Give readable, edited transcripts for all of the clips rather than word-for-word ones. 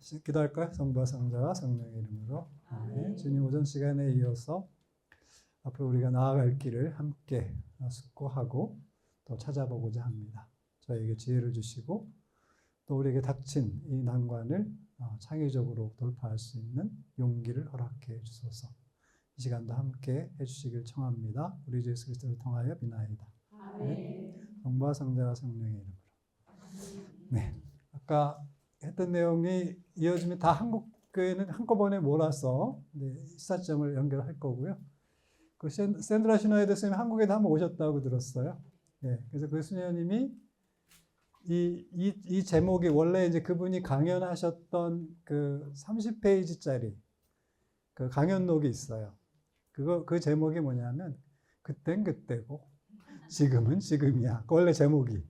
기도할까요? 성부와 성자와 성령의 이름으로. 아멘. 주님 오전 시간에 이어서 앞으로 우리가 나아갈 길을 함께 숙고하고 또 찾아보고자 합니다. 저에게 지혜를 주시고 또 우리에게 닥친 이 난관을 창의적으로 돌파할 수 있는 용기를 허락해 주소서. 이 시간도 함께 해주시길 청합니다. 우리 주 예수 그리스도를 통하여 비나이다. 아멘. 성부와 성자와 성령의 이름으로. 네, 아까 했던 내용이 이어지면 다 한국 교회는 한꺼번에 몰아서 시사점을 연결할 거고요. 그 샌드라 시너헤드 선생님이 한국에도 한번 오셨다고 들었어요. 네, 그래서 그 수녀님이 이 제목이 원래 이제 그분이 강연하셨던 그 30페이지짜리 그 강연록이 있어요. 그 제목이 뭐냐면 그땐 그때고 지금은 지금이야. 그 원래 제목이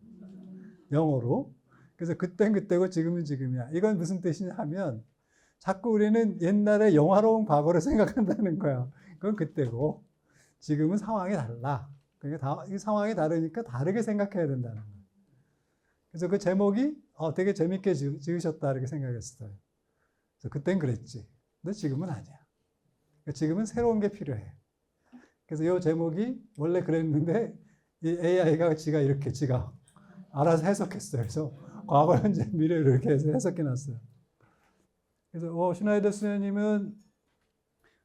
영어로. 그래서 그땐 그때고 지금은 지금이야. 이건 무슨 뜻이냐 하면 자꾸 우리는 옛날에 영화로운 과거를 생각한다는 거야. 그건 그때고 지금은 상황이 달라. 그러니까 이 상황이 다르니까 다르게 생각해야 된다는 거야. 그래서 그 제목이 되게 재밌게 지으셨다 이렇게 생각했어요. 그래서 그땐 그랬지. 근데 지금은 아니야. 그러니까 지금은 새로운 게 필요해. 그래서 이 제목이 원래 그랬는데 이 AI가 지가 알아서 해석했어요. 그래서 과거, 현재, 미래를 이렇게 해서 해석해놨어요. 그래서 슈나이더 수녀님은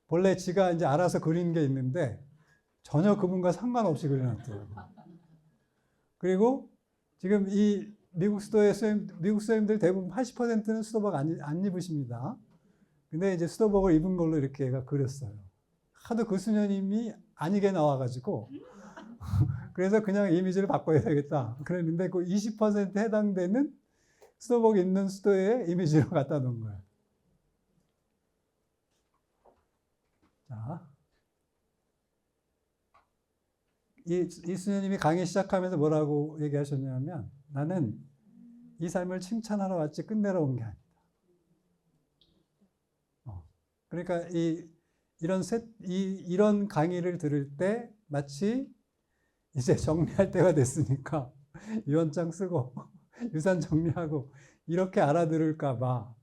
본래 지가 이제 알아서 그린 게 있는데 전혀 그분과 상관없이 그려놨더라고요. 그리고 지금 이 미국 수도님들 대부분 80%는 수도복 안 입으십니다. 근데 이제 수도복을 입은 걸로 이렇게 얘가 그렸어요. 하도 그 수녀님이 아니게 나와가지고 그래서 그냥 이미지를 바꿔야 되겠다. 그랬는데 그 20% 해당되는 수도복 입는 수도의 이미지로 갖다 놓은 거예요. 자, 이 수녀님이 강의 시작하면서 뭐라고 얘기하셨냐면 나는 이 삶을 칭찬하러 왔지 끝내러 온 게 아니다. 그러니까 이런 강의를 들을 때 마치 이제 정리할 때가 됐으니까 유언장 쓰고 유산 정리하고 이렇게 알아들을까 봐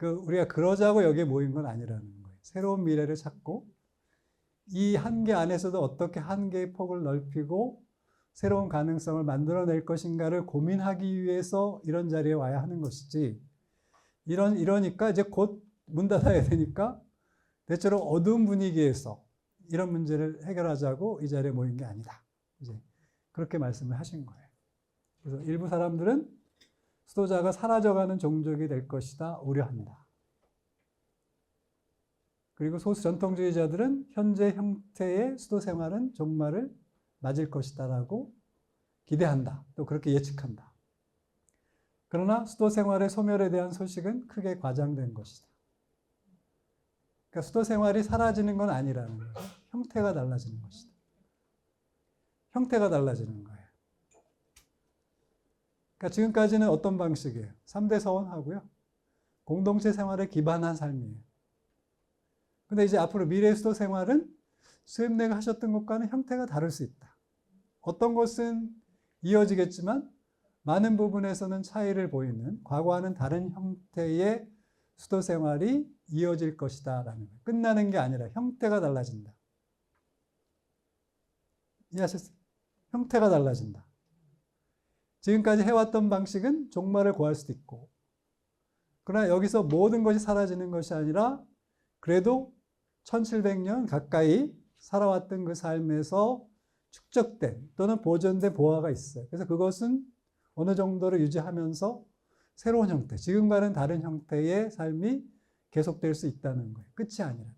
우리가 그러자고 여기에 모인 건 아니라는 거예요. 새로운 미래를 찾고 이 한계 안에서도 어떻게 한계의 폭을 넓히고 새로운 가능성을 만들어낼 것인가를 고민하기 위해서 이런 자리에 와야 하는 것이지 이러니까 이제 곧 문 닫아야 되니까 대체로 어두운 분위기에서 이런 문제를 해결하자고 이 자리에 모인 게 아니다. 이제 그렇게 말씀을 하신 거예요. 그래서 일부 사람들은 수도자가 사라져가는 종족이 될 것이다 우려한다. 그리고 소수 전통주의자들은 현재 형태의 수도 생활은 종말을 맞을 것이다라고 기대한다. 또 그렇게 예측한다. 그러나 수도 생활의 소멸에 대한 소식은 크게 과장된 것이다. 그러니까 수도 생활이 사라지는 건 아니라는 거예요. 형태가 달라지는 것이다. 형태가 달라지는 거예요. 그러니까 지금까지는 어떤 방식이에요? 3대 서원하고요. 공동체 생활에 기반한 삶이에요. 근데 이제 앞으로 미래 수도 생활은 수임내가 하셨던 것과는 형태가 다를 수 있다. 어떤 것은 이어지겠지만 많은 부분에서는 차이를 보이는 과거와는 다른 형태의 수도 생활이 이어질 것이다 라는 거예요. 끝나는 게 아니라 형태가 달라진다. 이해하셨어요? 형태가 달라진다. 지금까지 해왔던 방식은 종말을 고할 수도 있고 그러나 여기서 모든 것이 사라지는 것이 아니라 그래도 1700년 가까이 살아왔던 그 삶에서 축적된 또는 보존된 보화가 있어요. 그래서 그것은 어느 정도를 유지하면서 새로운 형태, 지금과는 다른 형태의 삶이 계속될 수 있다는 거예요. 끝이 아니라.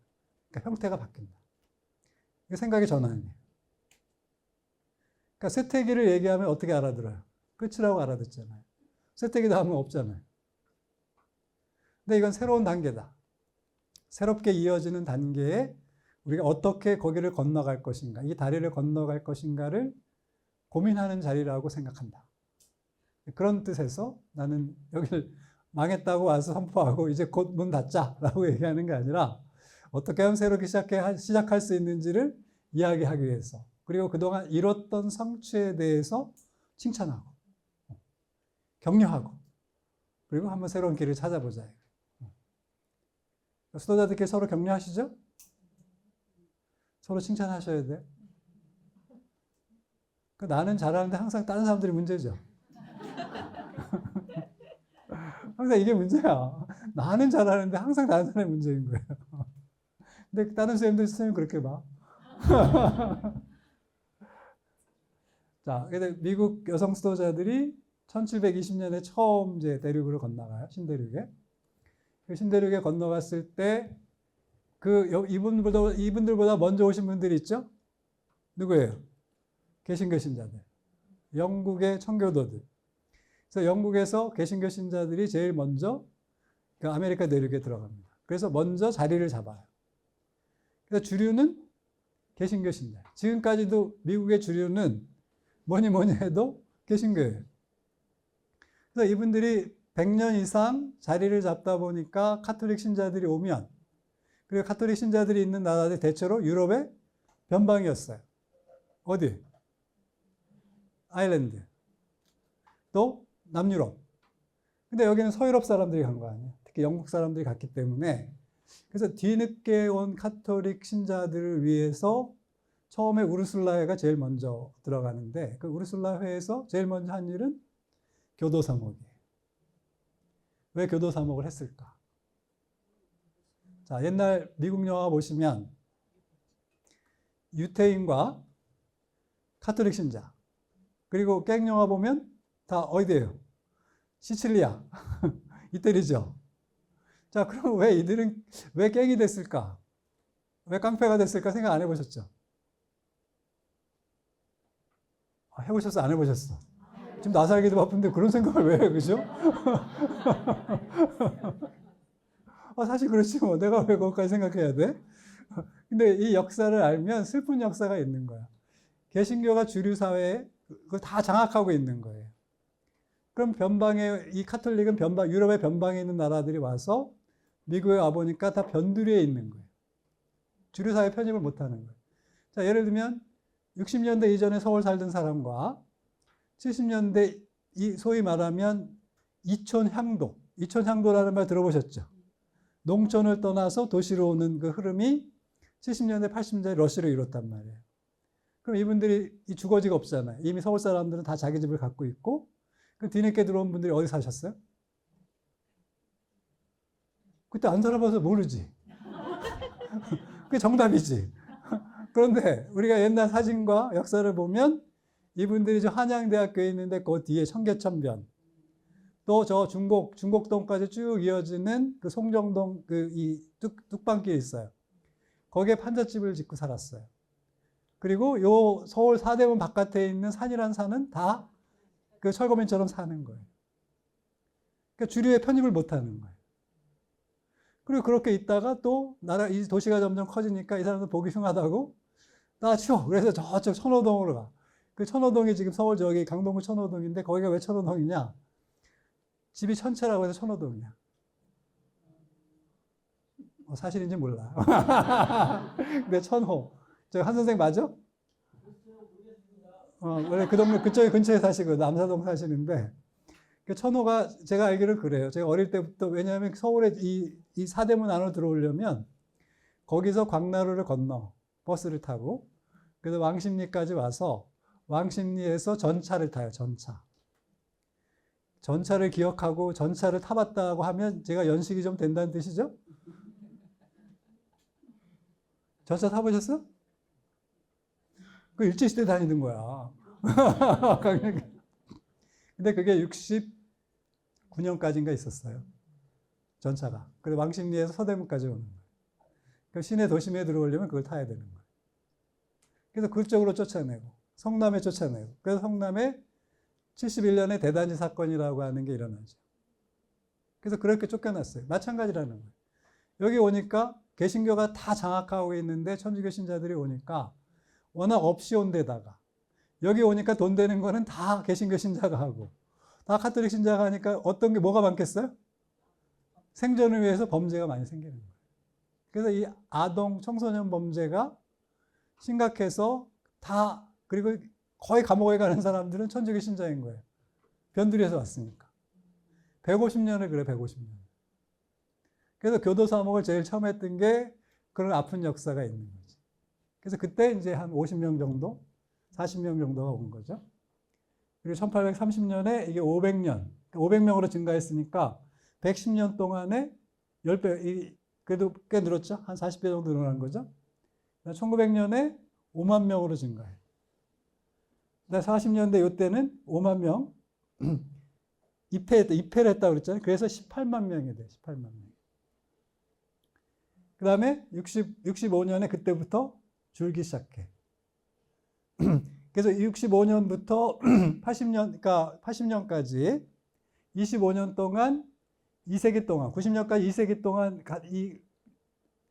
그러니까 형태가 바뀐다. 이게 생각의 전환이에요. 그러니까 쇠퇴기를 얘기하면 어떻게 알아들어요? 끝이라고 알아듣잖아요. 쇠퇴기 다음은 없잖아요. 근데 이건 새로운 단계다. 새롭게 이어지는 단계에 우리가 어떻게 거기를 건너갈 것인가, 이 다리를 건너갈 것인가를 고민하는 자리라고 생각한다. 그런 뜻에서 나는 여기를 망했다고 와서 선포하고 이제 곧 문 닫자라고 얘기하는 게 아니라 어떻게 하면 새롭게 시작할 수 있는지를 이야기하기 위해서 그리고 그동안 이뤘던 성취에 대해서 칭찬하고 격려하고 그리고 한번 새로운 길을 찾아보자. 수도자들끼리 서로 격려하시죠? 서로 칭찬하셔야 돼요. 나는 잘하는데 항상 다른 사람들이 문제죠. 항상 이게 문제야. 나는 잘하는데 항상 다른 사람이 문제인 거예요. 근데 다른 선생님 그렇게 봐. 자, 근데 미국 여성 수도자들이 1720년에 처음 이제 대륙으로 건너가요. 신대륙에. 그 신대륙에 건너갔을 때 이분들보다 먼저 오신 분들이 있죠? 누구예요? 개신교 신자들. 영국의 청교도들. 그래서 영국에서 개신교 신자들이 제일 먼저 그 아메리카 내륙에 들어갑니다. 그래서 먼저 자리를 잡아요. 그래서 주류는 개신교 신자. 지금까지도 미국의 주류는 뭐니 해도 개신교예요. 그래서 이분들이 100년 이상 자리를 잡다 보니까 카톨릭 신자들이 오면, 그리고 카톨릭 신자들이 있는 나라들 대체로 유럽의 변방이었어요. 어디? 아일랜드. 또 남유럽. 근데 여기는 서유럽 사람들이 간 거 아니에요. 특히 영국 사람들이 갔기 때문에. 그래서 뒤늦게 온 카톨릭 신자들을 위해서 처음에 우르술라회가 제일 먼저 들어가는데, 그 우르술라회에서 제일 먼저 한 일은 교도사목이에요. 왜 교도사목을 했을까? 자, 옛날 미국 영화 보시면 유태인과 카톨릭 신자, 그리고 갱 영화 보면 다 어디예요? 시칠리아. 이태리죠. 자, 그럼 왜 이들은 왜 갱이 됐을까? 왜 깡패가 됐을까 생각 안 해보셨죠? 해보셨어? 안 해보셨어? 지금 나 살기도 바쁜데 그런 생각을 왜 해, 그죠? 사실 그렇지 뭐. 내가 왜 그것까지 생각해야 돼? 근데 이 역사를 알면 슬픈 역사가 있는 거야. 개신교가 주류 사회에 그걸 다 장악하고 있는 거예요. 그럼 이 카톨릭은 유럽의 변방에 있는 나라들이 와서 미국에 와보니까 다 변두리에 있는 거예요. 주류 사회에 편입을 못 하는 거예요. 자, 예를 들면 60년대 이전에 서울 살던 사람과 70년대 소위 말하면 이촌향도라는 말 들어보셨죠? 농촌을 떠나서 도시로 오는 그 흐름이 70년대, 80년대 러시를 이뤘단 말이에요. 그럼 이분들이 주거지가 없잖아요. 이미 서울 사람들은 다 자기 집을 갖고 있고, 그 뒤늦게 들어온 분들이 어디 사셨어요? 그때 안 살아봐서 모르지. 그게 정답이지. 그런데 우리가 옛날 사진과 역사를 보면 이분들이 저 한양대학교에 있는데 그 뒤에 청계천변, 또 저 중곡동까지 쭉 이어지는 그 송정동 이 뚝방길이 있어요. 거기에 판잣집을 짓고 살았어요. 그리고 요 서울 사대문 바깥에 있는 산이란 산은 다 그 철거민처럼 사는 거예요. 그러니까 주류에 편입을 못 하는 거예요. 그리고 그렇게 있다가 또 이 도시가 점점 커지니까 이 사람들 보기 흉하다고 나 치워. 그래서 저쪽 천호동으로 가. 그 천호동이 지금 서울 저기 강동구 천호동인데 거기가 왜 천호동이냐? 집이 천채라고 해서 천호동이야. 사실인지 몰라. 근데 천호. 저 한 선생 맞아? 원래 그 동네 그쪽 근처에 사시고 남사동 사시는데 그 천호가 제가 알기로 그래요. 제가 어릴 때부터 왜냐하면 서울에 이 사대문 안으로 들어오려면 거기서 광나루를 건너 버스를 타고 그래서 왕십리까지 와서 왕십리에서 전차를 타요. 전차를 기억하고 전차를 타봤다고 하면 제가 연식이 좀 된다는 뜻이죠? 전차 타보셨어? 그 일제시대 다니는 거야. 근데 그게 69년까지인가 있었어요. 전차가. 그래서 왕십리에서 서대문까지 오는 거예요. 그 시내 도심에 들어오려면 그걸 타야 되는 거예요. 그래서 그쪽으로 쫓아내고, 성남에 쫓아내고. 그래서 성남에 71년에 대단지 사건이라고 하는 게 일어나죠. 그래서 그렇게 쫓겨났어요. 마찬가지라는 거예요. 여기 오니까 개신교가 다 장악하고 있는데 천주교 신자들이 오니까 워낙 없이 온 데다가 여기 오니까 돈 되는 거는 다 개신교 신자가 하고 다 카톨릭 신자가 하니까 어떤 게 뭐가 많겠어요? 생존을 위해서 범죄가 많이 생기는 거예요. 그래서 이 아동 청소년 범죄가 심각해서 그리고 거의 감옥에 가는 사람들은 천주교 신자인 거예요. 변두리에서 왔으니까. 150년을 그래, 150년. 그래서 교도소 암흑을 제일 처음 했던 게 그런 아픈 역사가 있는 거지. 그래서 그때 이제 한 50명 정도, 40명 정도가 온 거죠. 그리고 1830년에 이게 500년, 500명으로 증가했으니까 110년 동안에 10배, 그래도 꽤 늘었죠? 한 40배 정도 늘어난 거죠? 1900년에 5만 명으로 증가해. 40년대 이때는 5만 명 입회를 했다고 그랬잖아요. 그래서 18만 명이 돼. 18만 명. 그 다음에 65년에 그때부터 줄기 시작해. 그래서 65년부터 80년, 그러니까 80년까지 25년 동안 2세기 동안, 90년까지 2세기 동안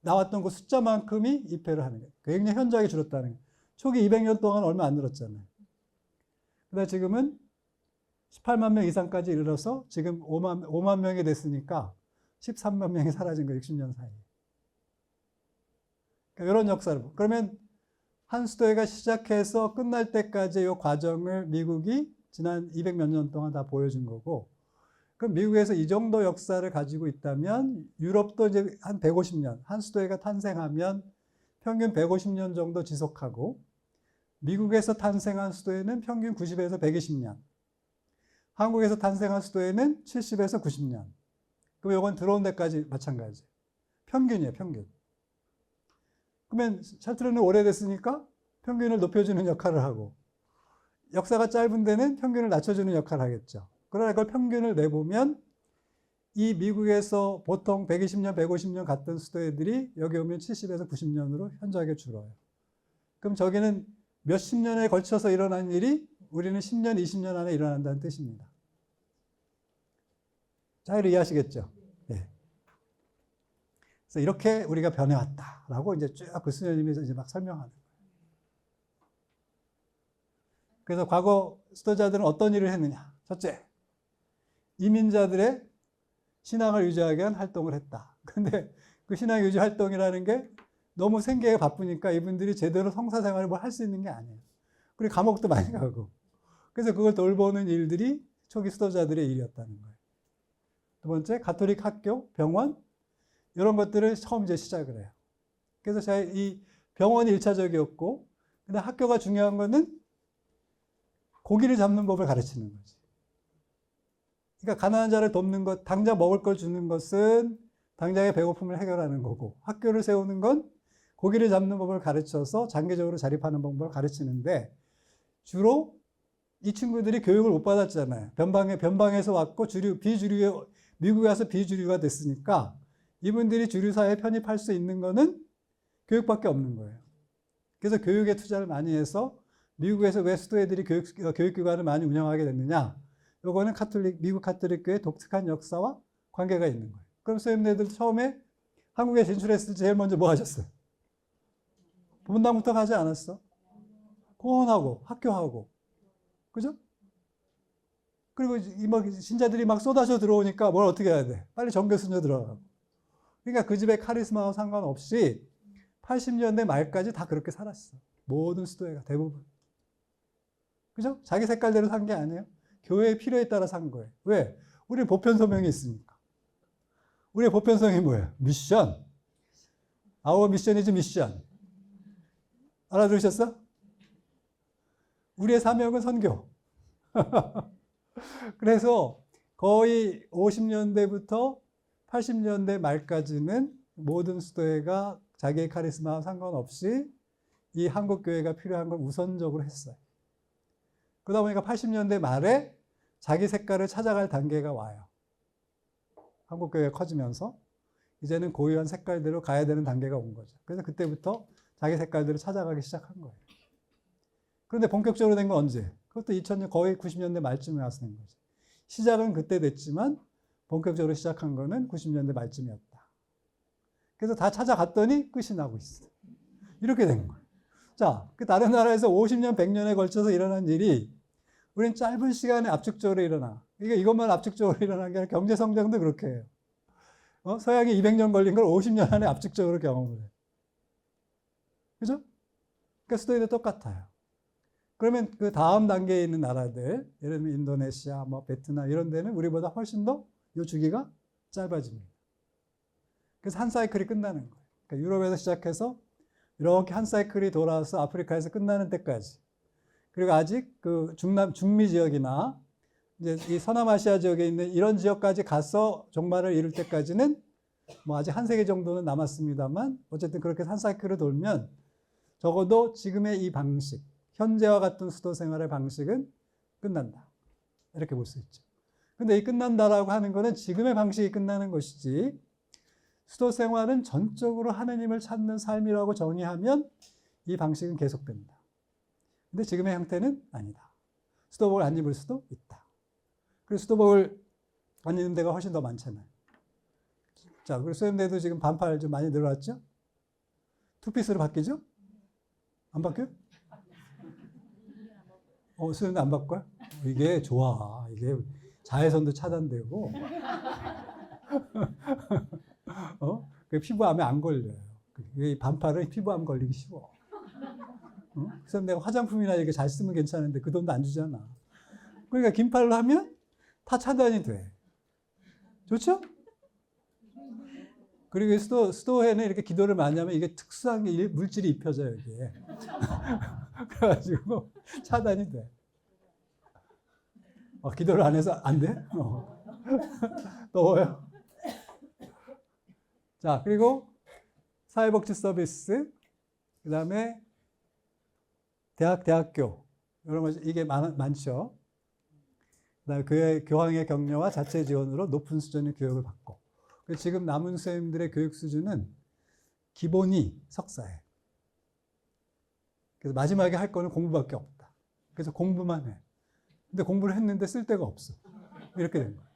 나왔던 그 숫자만큼이 입회를 하는 거예요. 굉장히 현저하게 줄었다는 거예요. 초기 200년 동안 얼마 안 늘었잖아요. 그다음에 지금은 18만 명 이상까지 이르러서 지금 5만 명이 됐으니까 13만 명이 사라진 거예요. 60년 사이에. 그러니까 이런 역사를. 그러면 한 수도회가 시작해서 끝날 때까지의 이 과정을 미국이 지난 200몇 년 동안 다 보여준 거고, 그럼 미국에서 이 정도 역사를 가지고 있다면 유럽도 이제 한 150년, 한 수도회가 탄생하면 평균 150년 정도 지속하고, 미국에서 탄생한 수도회는 평균 90에서 120년, 한국에서 탄생한 수도회는 70에서 90년. 그럼 이건 들어온 데까지 마찬가지. 평균이에요, 평균. 그러면 샤트르는 오래됐으니까 평균을 높여주는 역할을 하고, 역사가 짧은 데는 평균을 낮춰주는 역할을 하겠죠. 그러나 그걸 평균을 내보면 이 미국에서 보통 120년, 150년 갔던 수도회들이 여기 오면 70에서 90년으로 현저하게 줄어요. 그럼 저기는 몇십 년에 걸쳐서 일어난 일이 우리는 10년, 20년 안에 일어난다는 뜻입니다. 자, 이를 이해하시겠죠? 네. 그래서 이렇게 우리가 변해왔다라고 이제 쭉 그 스님이 이제 막 설명하는 거예요. 그래서 과거 수도자들은 어떤 일을 했느냐? 첫째, 이민자들의 신앙을 유지하기 위한 활동을 했다. 근데 그 신앙 유지 활동이라는 게 너무 생계에 바쁘니까 이분들이 제대로 성사생활을 뭐 할 수 있는 게 아니에요. 그리고 감옥도 많이 가고. 그래서 그걸 돌보는 일들이 초기 수도자들의 일이었다는 거예요. 두 번째, 가톨릭 학교, 병원, 이런 것들을 처음 이제 시작을 해요. 그래서 제가 이 병원이 1차적이었고, 근데 학교가 중요한 거는 고기를 잡는 법을 가르치는 거지. 그러니까 가난한 자를 돕는 것, 당장 먹을 걸 주는 것은 당장의 배고픔을 해결하는 거고, 학교를 세우는 건 고기를 잡는 법을 가르쳐서 장기적으로 자립하는 방법을 가르치는데, 주로 이 친구들이 교육을 못 받았잖아요. 변방에서 왔고 미국에 와서 비주류가 됐으니까 이분들이 주류사회에 편입할 수 있는 거는 교육밖에 없는 거예요. 그래서 교육에 투자를 많이 해서 미국에서 왜 수도회들이 교육기관을 많이 운영하게 됐느냐? 요거는 미국 가톨릭교의 독특한 역사와 관계가 있는 거예요. 그럼 선생님들 처음에 한국에 진출했을 때 제일 먼저 뭐 하셨어요? 본당부터 가지 않았어? 공원하고 학교하고. 그죠? 그리고 신자들이 막 쏟아져 들어오니까 뭘 어떻게 해야 돼? 빨리 정교수녀 들어가고. 그러니까 그 집의 카리스마와 상관없이 80년대 말까지 다 그렇게 살았어. 모든 수도회가 대부분. 그죠? 자기 색깔대로 산 게 아니에요. 교회의 필요에 따라 산 거예요. 왜? 우리 보편소명이 있으니까. 우리의 보편성이 뭐예요? 미션. Our mission is mission. 알아들으셨어? 우리의 사명은 선교. 그래서 거의 50년대부터 80년대 말까지는 모든 수도회가 자기의 카리스마와 상관없이 이 한국교회가 필요한 걸 우선적으로 했어요. 그러다 보니까 80년대 말에 자기 색깔을 찾아갈 단계가 와요. 한국교회가 커지면서 이제는 고유한 색깔대로 가야 되는 단계가 온 거죠. 그래서 그때부터 자기 색깔대로 찾아가기 시작한 거예요. 그런데 본격적으로 된 건 언제? 그것도 2000년 거의 90년대 말쯤에 와서 된 거죠. 시작은 그때 됐지만 본격적으로 시작한 거는 90년대 말쯤이었다. 그래서 다 찾아갔더니 끝이 나고 있어. 이렇게 된 거예요. 자, 그 다른 나라에서 50년, 100년에 걸쳐서 일어난 일이 우리는 짧은 시간에 압축적으로 일어나. 이것만 압축적으로 일어난 게 아니라 경제 성장도 그렇게 해요. 서양이 200년 걸린 걸 50년 안에 압축적으로 경험을 해요. 그죠? 그러니까 수도회도 똑같아요. 그러면 그 다음 단계에 있는 나라들, 예를 들면 인도네시아, 베트남 이런 데는 우리보다 훨씬 더 이 주기가 짧아집니다. 그래서 한 사이클이 끝나는 거예요. 그러니까 유럽에서 시작해서 이렇게 한 사이클이 돌아와서 아프리카에서 끝나는 때까지. 그리고 아직 그 중미 지역이나 이제 이 서남아시아 지역에 있는 이런 지역까지 가서 종말을 이룰 때까지는 뭐 아직 한 세기 정도는 남았습니다만 어쨌든 그렇게 한 사이클을 돌면 적어도 지금의 이 방식, 현재와 같은 수도 생활의 방식은 끝난다. 이렇게 볼 수 있죠. 근데 이 끝난다라고 하는 거는 지금의 방식이 끝나는 것이지 수도 생활은 전적으로 하느님을 찾는 삶이라고 정의하면 이 방식은 계속된다. 근데 지금의 형태는 아니다. 수도복을 안 입을 수도 있다. 그래서 수도복을 안 입는 데가 훨씬 더 많잖아요. 자, 그리고 수염대도 지금 반팔 좀 많이 늘어났죠? 투피스로 바뀌죠? 안 바뀌어요? 수염대 안 바꿔요? 이게 좋아. 이게 자외선도 차단되고, 피부암에 안 걸려요. 반팔은 피부암 걸리기 쉬워. 그래서 내가 화장품이나 이렇게 잘 쓰면 괜찮은데 그 돈도 안 주잖아. 그러니까 긴팔로 하면 다 차단이 돼. 좋죠? 그리고 수도회는 이렇게 기도를 많이 하면 이게 특수한 물질이 입혀져요, 이게. 그래가지고 차단이 돼. 기도를 안 해서 안 돼? 더워요. 자, 그리고 사회복지 서비스, 그 다음에 대학교, 이런 거, 이게 많죠. 그 다음에 교황의 격려와 자체 지원으로 높은 수준의 교육을 받고. 지금 남은 선생님들의 교육 수준은 기본이 석사예요. 그래서 마지막에 할 거는 공부밖에 없다. 그래서 공부만 해. 근데 공부를 했는데 쓸 데가 없어. 이렇게 된 거예요.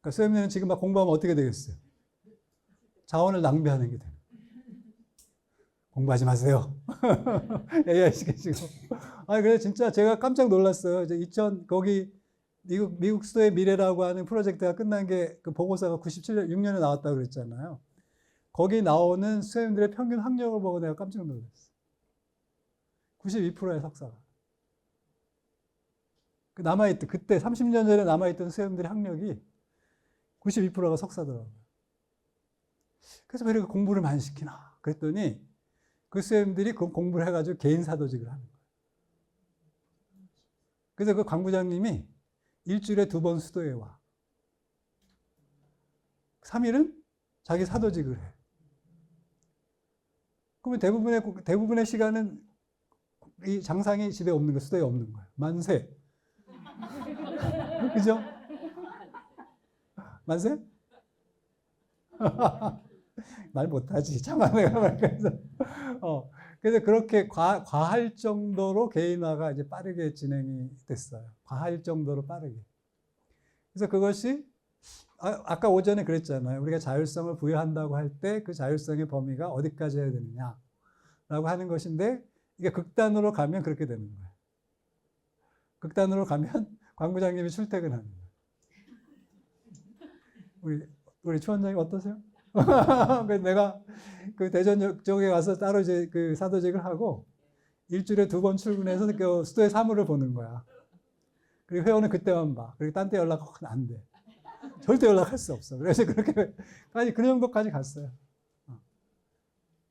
그러니까 선생님들은 지금 막 공부하면 어떻게 되겠어요? 자원을 낭비하는 게 돼요. 공부하지 마세요. AI 시키시고. 그래서 진짜 제가 깜짝 놀랐어요. 이제 거기 미국 수도의 미래라고 하는 프로젝트가 끝난 게 그 보고서가 6년에 나왔다고 그랬잖아요. 거기 나오는 수험생들의 평균 학력을 보고 내가 깜짝 놀랐어요. 92%의 석사가. 그때 30년 전에 남아있던 수험생들의 학력이 92%가 석사더라고요. 그래서 왜 이렇게 공부를 많이 시키나? 그랬더니 그 수험생들이 그 공부를 해가지고 개인 사도직을 하는 거예요. 그래서 그 광부장님이 일주일에 2번 수도에 와. 3일은 자기 사도직을 해. 그러면 대부분의 시간은 이 장상이 집에 없는 거예요. 수도에 없는 거예요. 만세. 그죠? 만세? 말 못하지. 참아 내가 말해서. 그래서 그렇게 과할 정도로 개인화가 이제 빠르게 진행이 됐어요. 과할 정도로 빠르게. 그래서 그것이 아까 오전에 그랬잖아요. 우리가 자율성을 부여한다고 할 때 그 자율성의 범위가 어디까지 해야 되느냐라고 하는 것인데 이게 극단으로 가면 그렇게 되는 거예요. 극단으로 가면 광 부장님이 출퇴근하는 거예요. 우리 추 원장님 어떠세요? 그래서 내가 그 대전 쪽에 가서 따로 이제 그 사도직을 하고 일주일에 2번 출근해서 그 수도의 사물을 보는 거야. 그리고 회원은 그때만 봐. 그리고 딴 때 연락하면 안 돼. 절대 연락할 수 없어. 그래서 그렇게까지 그 정도까지 갔어요.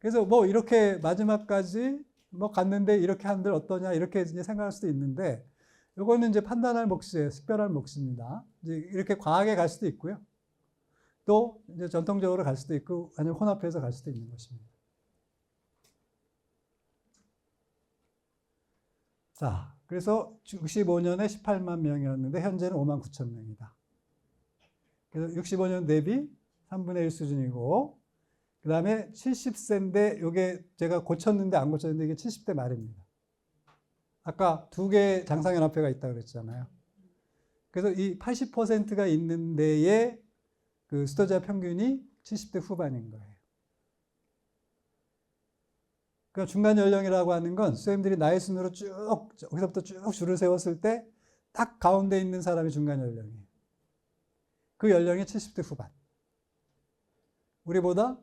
그래서 뭐 이렇게 마지막까지 뭐 갔는데 이렇게 한들 어떠냐 이렇게 이제 생각할 수도 있는데 이거는 이제 판단할 몫이에요. 식별할 몫입니다. 이제 이렇게 과하게 갈 수도 있고요. 또 이제 전통적으로 갈 수도 있고 아니면 혼합해서 갈 수도 있는 것입니다. 자, 그래서 65년에 18만 명이었는데 현재는 5만 9천 명이다. 그래서 65년 대비 3분의 1 수준이고 그 다음에 70세인데 이게 제가 고쳤는데 안 고쳤는데 이게 70대 말입니다. 아까 2개 장상연합회가 있다고 그랬잖아요. 그래서 이 80%가 있는 데에 그 수도자 평균이 70대 후반인 거예요. 그러니까 중간 연령이라고 하는 건 수험생들이 나이 순으로 쭉 거기서부터 쭉 줄을 세웠을 때 딱 가운데 있는 사람이 중간 연령이에요. 그 연령이 70대 후반. 우리보다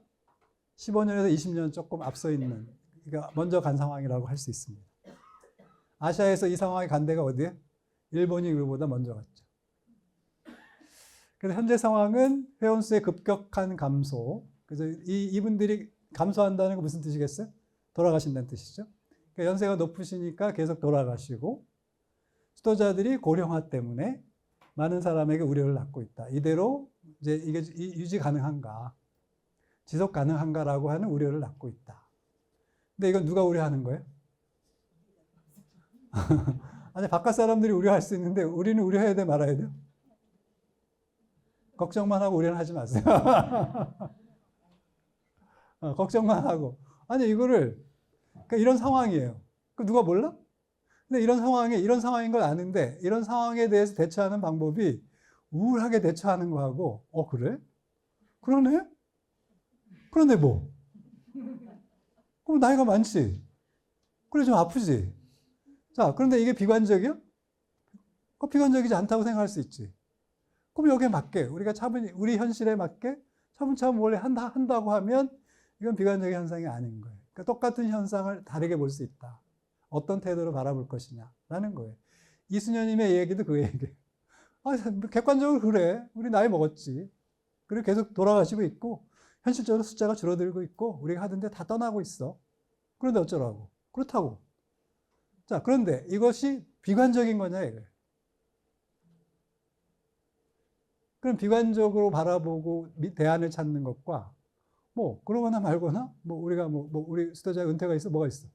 15년에서 20년 조금 앞서 있는, 그러니까 먼저 간 상황이라고 할 수 있습니다. 아시아에서 이 상황이 간 데가 어디예요? 일본이 우리보다 먼저 갔죠. 그래서 현재 상황은 회원수의 급격한 감소, 그래서 이분들이 감소한다는 건 무슨 뜻이겠어요? 돌아가신다는 뜻이죠. 그러니까 연세가 높으시니까 계속 돌아가시고 수도자들이 고령화 때문에 많은 사람에게 우려를 낳고 있다. 이대로 이제 이게 유지 가능한가, 지속 가능한가라고 하는 우려를 낳고 있다. 근데 이건 누가 우려하는 거예요? 아니, 바깥 사람들이 우려할 수 있는데 우리는 우려해야 돼, 말아야 돼요? 걱정만 하고 우려는 하지 마세요. 걱정만 하고. 아니, 이거를, 그러니까 이런 상황이에요. 그 누가 몰라? 근데 이런 상황인 걸 아는데, 이런 상황에 대해서 대처하는 방법이 우울하게 대처하는 거하고, 그래? 그러네? 그런데 뭐? 그럼 나이가 많지? 그래, 좀 아프지? 자, 그런데 이게 비관적이야? 비관적이지 않다고 생각할 수 있지. 그럼 여기에 맞게, 우리가 차분히, 우리 현실에 맞게 차분차분 원래 한다고 하면 이건 비관적인 현상이 아닌 거예요. 그러니까 똑같은 현상을 다르게 볼 수 있다. 어떤 태도로 바라볼 것이냐라는 거예요. 이순녀님의 얘기도 그 얘기예요. 객관적으로 그래. 우리 나이 먹었지. 그리고 계속 돌아가시고 있고 현실적으로 숫자가 줄어들고 있고 우리가 하던데 다 떠나고 있어. 그런데 어쩌라고. 그렇다고. 자, 그런데 이것이 비관적인 거냐 이거예요. 그럼 비관적으로 바라보고 대안을 찾는 것과 그러거나 말거나 우리가 우리 수도자 은퇴가 있어 뭐가 있어?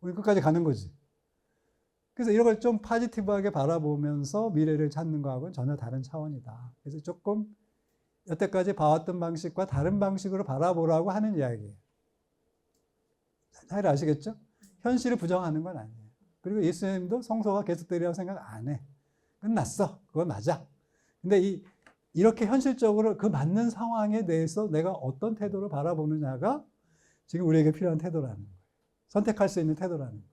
우리 끝까지 가는 거지. 그래서 이런 걸 좀 포지티브하게 바라보면서 미래를 찾는 거하고는 전혀 다른 차원이다. 그래서 조금 여태까지 봐왔던 방식과 다른 방식으로 바라보라고 하는 이야기예요. 잘 아시겠죠? 현실을 부정하는 건 아니에요. 그리고 예수님도 성소가 계속되리라고 생각 안 해. 끝났어. 그건 맞아. 근데 이렇게 현실적으로 그 맞는 상황에 대해서 내가 어떤 태도를 바라보느냐가 지금 우리에게 필요한 태도라는 거예요. 선택할 수 있는 태도라는 거예요.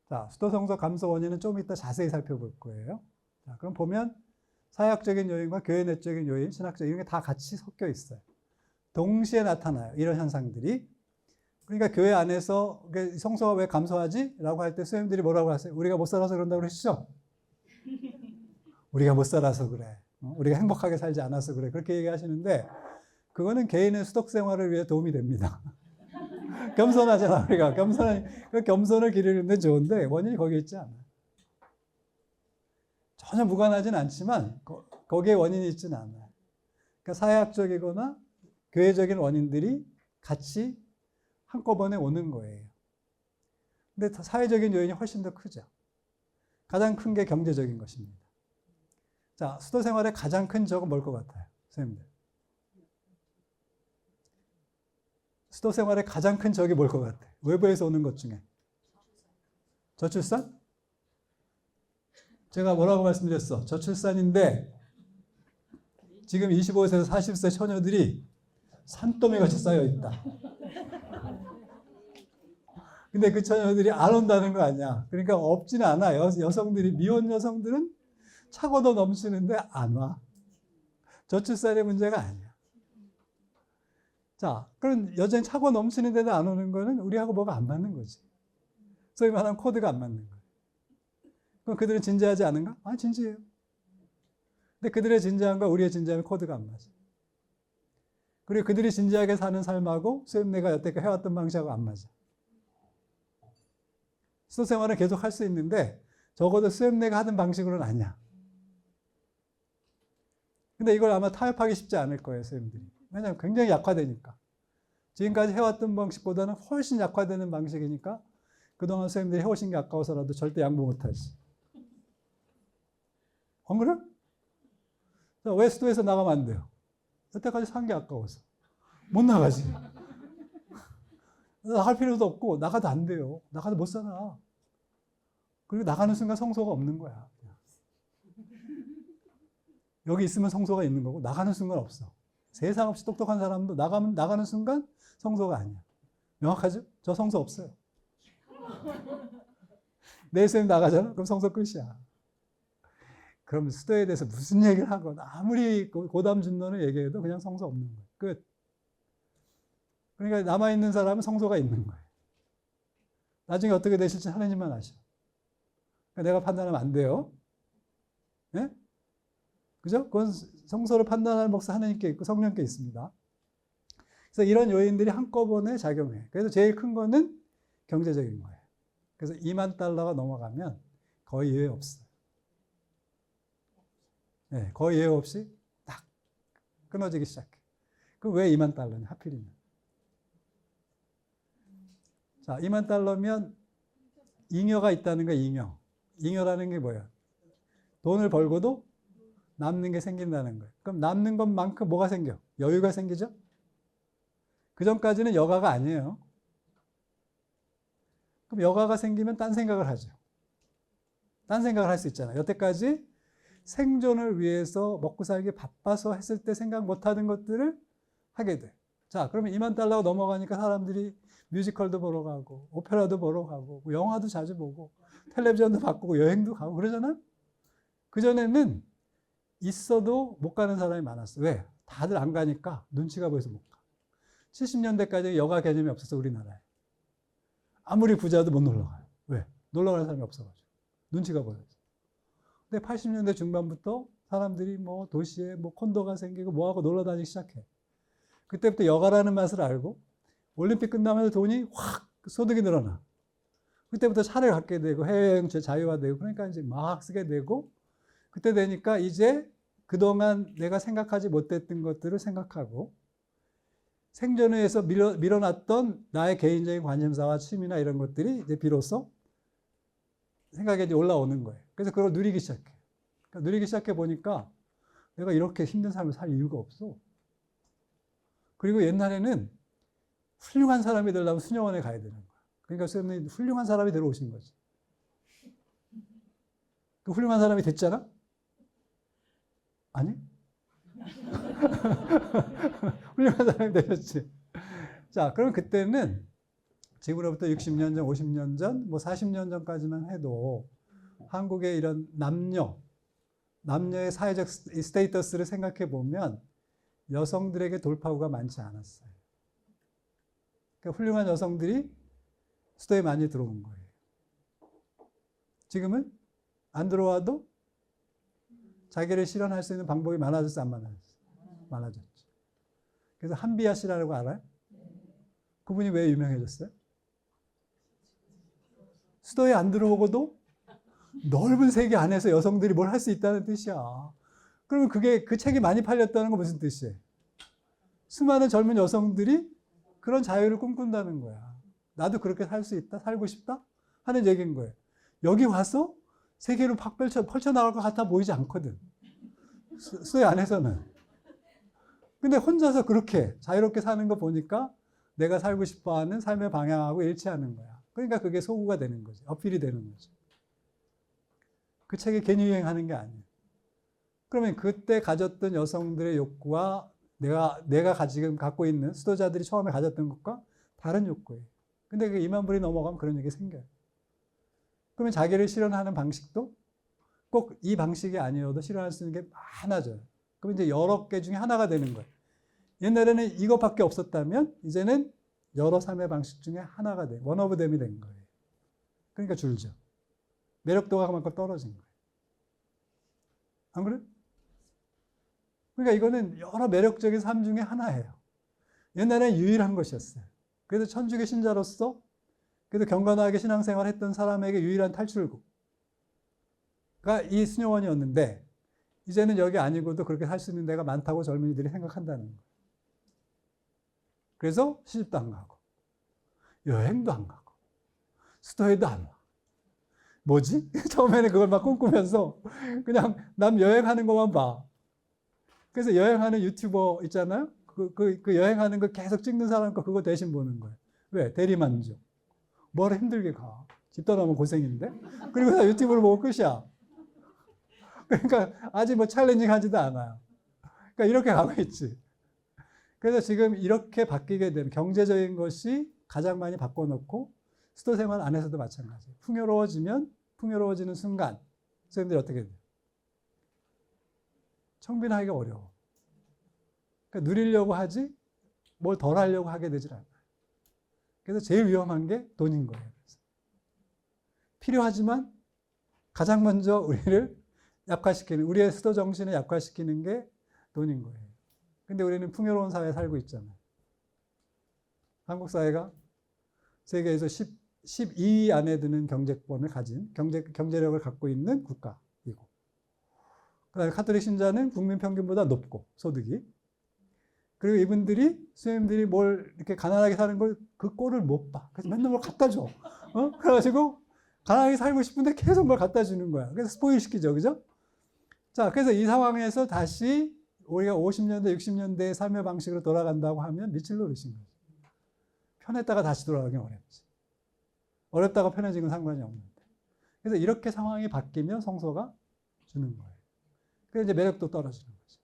자, 수도성소 감소 원인은 좀 이따 자세히 살펴볼 거예요. 자, 그럼 보면 사회학적인 요인과 교회 내적인 요인, 신학적 이런 게 다 같이 섞여 있어요. 동시에 나타나요. 이런 현상들이. 그러니까 교회 안에서 성소가 왜 감소하지? 라고 할 때 선생님들이 뭐라고 하세요? 우리가 못 살아서 그런다고 그러시죠? 우리가 못 살아서 그래. 우리가 행복하게 살지 않아서 그래. 그렇게 얘기하시는데 그거는 개인의 수덕 생활을 위해 도움이 됩니다. 겸손하잖아, 우리가. 겸손을 기르는데 좋은데 원인이 거기에 있지 않아요. 전혀 무관하진 않지만 거기에 원인이 있지는 않아요. 그러니까 사회학적이거나 교회적인 원인들이 같이 한꺼번에 오는 거예요. 근데 사회적인 요인이 훨씬 더 크죠. 가장 큰 게 경제적인 것입니다. 자, 수도 생활의 가장 큰 적은 뭘 것 같아요? 선생님들. 수도 생활의 가장 큰 적이 뭘 것 같아요? 외부에서 오는 것 중에. 저출산? 제가 뭐라고 말씀드렸어? 저출산인데 지금 25세에서 40세 처녀들이 산더미같이 쌓여 있다. 근데 그 처녀들이 안 온다는 거 아니야. 그러니까 없지는 않아. 여성들이, 미혼 여성들은 차고도 넘치는데 안 와. 저출산의 문제가 아니야. 자, 그럼 여전히 차고 넘치는데도 안 오는 거는 우리하고 뭐가 안 맞는 거지. 소위 말하는 코드가 안 맞는 거예요. 그럼 그들은 진지하지 않은가? 진지해요. 근데 그들의 진지함과 우리의 진지함의 코드가 안 맞아. 그리고 그들이 진지하게 사는 삶하고 수염내가 여태까지 해왔던 방식하고 안 맞아. 수도 생활은 계속 할 수 있는데 적어도 수염내가 하던 방식으로는 아니야. 근데 이걸 아마 타협하기 쉽지 않을 거예요, 선생님들이. 왜냐하면 굉장히 약화되니까. 지금까지 해왔던 방식보다는 훨씬 약화되는 방식이니까 그동안 선생님들이 해오신 게 아까워서라도 절대 양보 못하지. 안 그래? 왜 수도에서 나가면 안 돼요? 여태까지 산 게 아까워서. 못 나가지. 나갈 필요도 없고 나가도 안 돼요. 나가도 못 살아. 그리고 나가는 순간 성소가 없는 거야. 여기 있으면 성소가 있는 거고 나가는 순간 없어. 세상 없이 똑똑한 사람도 나가는 순간 성소가 아니야. 명확하죠? 저 성소 없어요. 내일 쌤 나가잖아? 그럼 성소 끝이야. 그럼 수도에 대해서 무슨 얘기를 하건 아무리 고담준론을 얘기해도 그냥 성소 없는 거예요. 끝. 그러니까 남아있는 사람은 성소가 있는 거예요. 나중에 어떻게 되실지 하나님만 아셔. 그러니까 내가 판단하면 안 돼요. 네? 그죠? 그건 성소를 판단하는 목사 하나님께 있고 성령께 있습니다. 그래서 이런 요인들이 한꺼번에 작용해. 그래서 제일 큰 거는 경제적인 거예요. 그래서 2만 달러가 넘어가면 거의 예외 없어요. 네, 거의 예외 없이 딱 끊어지기 시작해. 그럼 왜 2만 달러냐, 하필이면. 자, 2만 달러면 잉여가 있다는 거야, 잉여. 잉여라는 게 뭐야? 돈을 벌고도 남는 게 생긴다는 거예요. 그럼 남는 것만큼 뭐가 생겨? 여유가 생기죠? 그 전까지는 여가가 아니에요. 그럼 여가가 생기면 딴 생각을 하죠. 딴 생각을 할 수 있잖아요. 여태까지 생존을 위해서 먹고 살기 바빠서 했을 때 생각 못하는 것들을 하게 돼. 자, 그러면 2만 달러가 넘어가니까 사람들이 뮤지컬도 보러 가고 오페라도 보러 가고 영화도 자주 보고 텔레비전도 바꾸고 여행도 가고 그러잖아요. 그전에는 있어도 못 가는 사람이 많았어요. 왜? 다들 안 가니까 눈치가 보여서 못 가. 70년대까지 여가 개념이 없었어, 우리나라에. 아무리 부자도 못 놀러 가요. 왜? 놀러 가는 사람이 없어가지고. 눈치가 보여서. 근데 80년대 중반부터 사람들이 뭐 도시에 뭐 콘도가 생기고 뭐하고 놀러 다니기 시작해. 그때부터 여가라는 맛을 알고 올림픽 끝나면서 돈이 확 소득이 늘어나. 그때부터 차를 갖게 되고 해외여행 자유화되고 그러니까 이제 막 쓰게 되고 그때 되니까 이제 그동안 내가 생각하지 못했던 것들을 생각하고 생존을 위해서 밀어놨던 나의 개인적인 관심사와 취미나 이런 것들이 이제 비로소 생각에 이제 올라오는 거예요. 그래서 그걸 누리기 시작해. 그러니까 누리기 시작해 보니까 내가 이렇게 힘든 삶을 살 이유가 없어. 그리고 옛날에는 훌륭한 사람이 되려면 수녀원에 가야 되는 거야. 그러니까 선생님이 훌륭한 사람이 들어오신 거지. 그 훌륭한 사람이 됐잖아? 아니? 훌륭한 사람이 되셨지. 자, 그럼 그때는 지금으로부터 60년 전, 50년 전, 뭐 40년 전까지만 해도 한국의 이런 남녀의 사회적 스테이터스를 생각해 보면 여성들에게 돌파구가 많지 않았어요. 그러니까 훌륭한 여성들이 수도에 많이 들어온 거예요. 지금은 안 들어와도 자기를 실현할 수 있는 방법이 많아졌어, 안 많아졌어? 많아졌죠. 그래서 한비아 씨라고 알아요? 그분이 왜 유명해졌어요? 수도에 안 들어오고도 넓은 세계 안에서 여성들이 뭘 할 수 있다는 뜻이야. 그러면 그 책이 많이 팔렸다는 건 무슨 뜻이에요? 수많은 젊은 여성들이 그런 자유를 꿈꾼다는 거야. 나도 그렇게 살 수 있다, 살고 싶다 하는 얘기인 거예요. 여기 와서 세계로 팍 펼쳐나갈 것 같아 보이지 않거든. 수도의 안에서는. 근데 혼자서 그렇게 자유롭게 사는 거 보니까 내가 살고 싶어하는 삶의 방향하고 일치하는 거야. 그러니까 그게 소구가 되는 거지. 어필이 되는 거지. 그 책이 괜히 유행하는 게 아니에요. 그러면 그때 가졌던 여성들의 욕구와 내가 지금 갖고 있는 수도자들이 처음에 가졌던 것과 다른 욕구예요. 근데 그 2만 불이 넘어가면 그런 얘기 생겨요. 그러면 자기를 실현하는 방식도 꼭 이 방식이 아니어도 실현할 수 있는 게 많아져요. 그럼 이제 여러 개 중에 하나가 되는 거예요. 옛날에는 이것밖에 없었다면 이제는 여러 삶의 방식 중에 하나가 돼. 원 오브 댐이 된 거예요. 그러니까 줄죠. 매력도가 그만큼 떨어진 거예요. 안 그래? 그러니까 이거는 여러 매력적인 삶 중에 하나예요. 옛날에는 유일한 것이었어요. 그래서 천주교 신자로서 그래도 경건하게 신앙생활 했던 사람에게 유일한 탈출구가 이 수녀원이었는데 이제는 여기 아니고도 그렇게 살 수 있는 데가 많다고 젊은이들이 생각한다는 거예요. 그래서 시집도 안 가고 여행도 안 가고 수도에도 안 와. 뭐지? 처음에는 그걸 막 꿈꾸면서 그냥 남 여행하는 것만 봐. 그래서 여행하는 유튜버 있잖아요. 그 여행하는 거 계속 찍는 사람 거 그거 대신 보는 거예요. 왜? 대리만족. 뭐하러 힘들게 가. 집 떠나면 고생인데. 그리고 다 유튜브를 보고 끝이야. 그러니까 아직 뭐 챌린징 하지도 않아요. 그러니까 이렇게 가고 있지. 그래서 지금 이렇게 바뀌게 되는 경제적인 것이 가장 많이 바꿔놓고 수도 생활 안에서도 마찬가지예요. 풍요로워지는 순간 선생님들이 어떻게 돼요? 청빈하기가 어려워. 그러니까 누리려고 하지 뭘 덜 하려고 하게 되질 않아요. 그래서 제일 위험한 게 돈인 거예요. 그래서. 필요하지만 가장 먼저 우리를 약화시키는, 우리의 수도 정신을 약화시키는 게 돈인 거예요. 근데 우리는 풍요로운 사회에 살고 있잖아요. 한국 사회가 세계에서 12위 안에 드는 경제권을 가진 경제력을 갖고 있는 국가이고, 그다음에 카톨릭 신자는 국민 평균보다 높고 소득이, 그리고 이분들이 스님들이 뭘 이렇게 가난하게 사는 걸 그 꼴을 못 봐. 그래서 맨날 뭘 갖다 줘. 그래가지고 가난하게 살고 싶은데 계속 뭘 갖다 주는 거야. 그래서 스포일 시키죠, 그죠? 자, 그래서 이 상황에서 다시 우리가 50년대, 60년대의 삶의 방식으로 돌아간다고 하면 미칠 노릇인 거죠. 편했다가 다시 돌아가기 어렵지. 어렵다가 편해진 건 상관이 없는데. 그래서 이렇게 상황이 바뀌면 성소가 주는 거예요. 그래서 이제 매력도 떨어지는 거죠.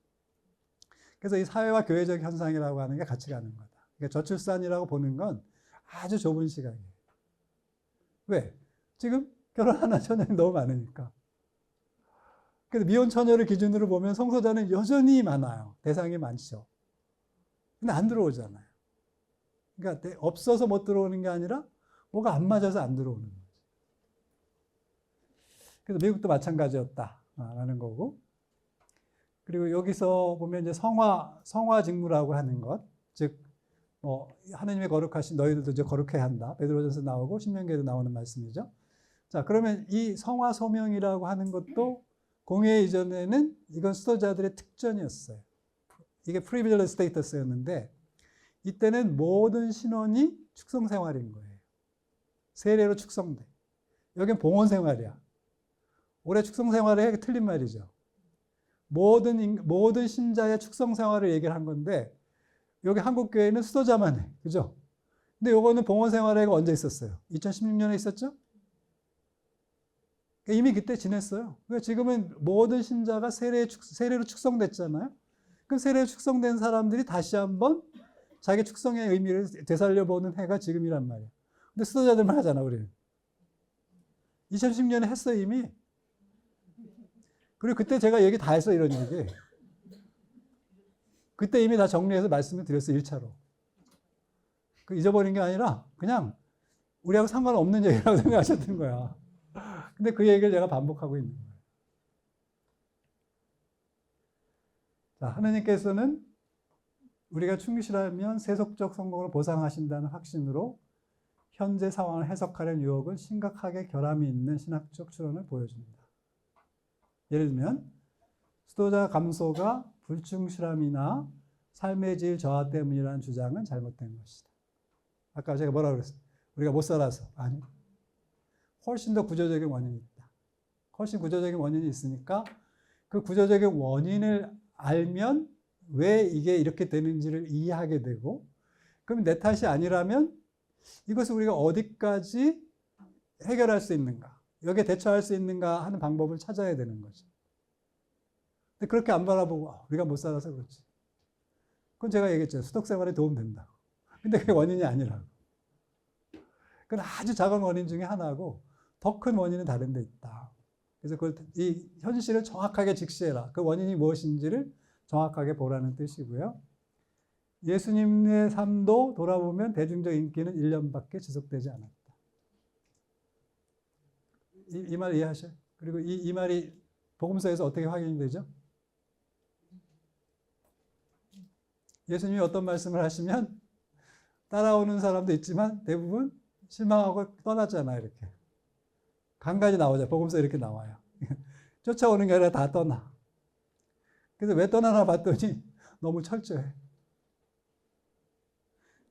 그래서 이 사회와 교회적 현상이라고 하는 게 같이 가는 거다. 그러니까 저출산이라고 보는 건 아주 좁은 시각이에요. 왜? 지금 결혼하는 처녀이 너무 많으니까. 그래서 미혼 처녀를 기준으로 보면 성소자는 여전히 많아요. 대상이 많죠. 근데 안 들어오잖아요. 그러니까 없어서 못 들어오는 게 아니라 뭐가 안 맞아서 안 들어오는 거죠. 그래서 미국도 마찬가지였다라는 거고. 그리고 여기서 보면 이제 성화 직무라고 하는 것, 즉 하느님의 거룩하신 너희들도 이제 거룩해야 한다. 베드로전서 나오고 신명기에도 나오는 말씀이죠. 자, 그러면 이 성화 소명이라고 하는 것도 공회 이전에는 이건 수도자들의 특전이었어요. 이게 프리빌리지 스테이터스였는데 이때는 모든 신원이 축성 생활인 거예요. 세례로 축성돼. 여긴 봉헌 생활이야. 올해 축성 생활에 틀린 말이죠. 모든 신자의 축성 생활을 얘기를 한 건데 여기 한국 교회는 수도자만 해. 그죠? 근데 요거는 봉헌 생활회가 언제 있었어요? 2016년에 있었죠? 이미 그때 지냈어요. 그러니까 지금은 모든 신자가 세례로 축성됐잖아요. 그럼 세례로 축성된 사람들이 다시 한번 자기 축성의 의미를 되살려보는 해가 지금이란 말이에요. 근데 수도자들만 하잖아, 우리는. 2010년에 했어요, 이미. 그리고 그때 제가 얘기 다 했어, 이런 얘기. 그때 이미 다 정리해서 말씀을 드렸어요, 1차로. 잊어버린 게 아니라 그냥 우리하고 상관없는 얘기라고 생각하셨던 거야. 근데 그 얘기를 제가 반복하고 있는 거예요. 자, 하느님께서는 우리가 충실하면 세속적 성공을 보상하신다는 확신으로 현재 상황을 해석하려는 유혹을 심각하게 결함이 있는 신학적 추론을 보여줍니다. 예를 들면 수도자 감소가 불충실함이나 삶의 질 저하 때문이라는 주장은 잘못된 것이다. 아까 제가 뭐라고 그랬어요? 우리가 못 살아서. 아니, 훨씬 더 구조적인 원인이 있다. 훨씬 구조적인 원인이 있으니까 그 구조적인 원인을 알면 왜 이게 이렇게 되는지를 이해하게 되고, 그럼 내 탓이 아니라면 이것을 우리가 어디까지 해결할 수 있는가, 여기에 대처할 수 있는가 하는 방법을 찾아야 되는 거죠. 근데 그렇게 안 바라보고 우리가 못 살아서 그렇지. 그건 제가 얘기했죠. 수덕생활에 도움 된다고. 근데 그게 원인이 아니라고. 그건 아주 작은 원인 중에 하나고 더 큰 원인은 다른 데 있다. 그래서 이 현실을 정확하게 직시해라. 그 원인이 무엇인지를 정확하게 보라는 뜻이고요. 예수님의 삶도 돌아보면 대중적 인기는 1년밖에 지속되지 않았다. 이 말 이해하셔요? 그리고 이 말이 복음서에서 어떻게 확인이 되죠? 예수님이 어떤 말씀을 하시면 따라오는 사람도 있지만 대부분 실망하고 떠났잖아요. 이렇게. 간간히 나오죠. 복음서 이렇게 나와요. 쫓아오는 게 아니라 다 떠나. 그래서 왜 떠나나 봤더니 너무 철저해.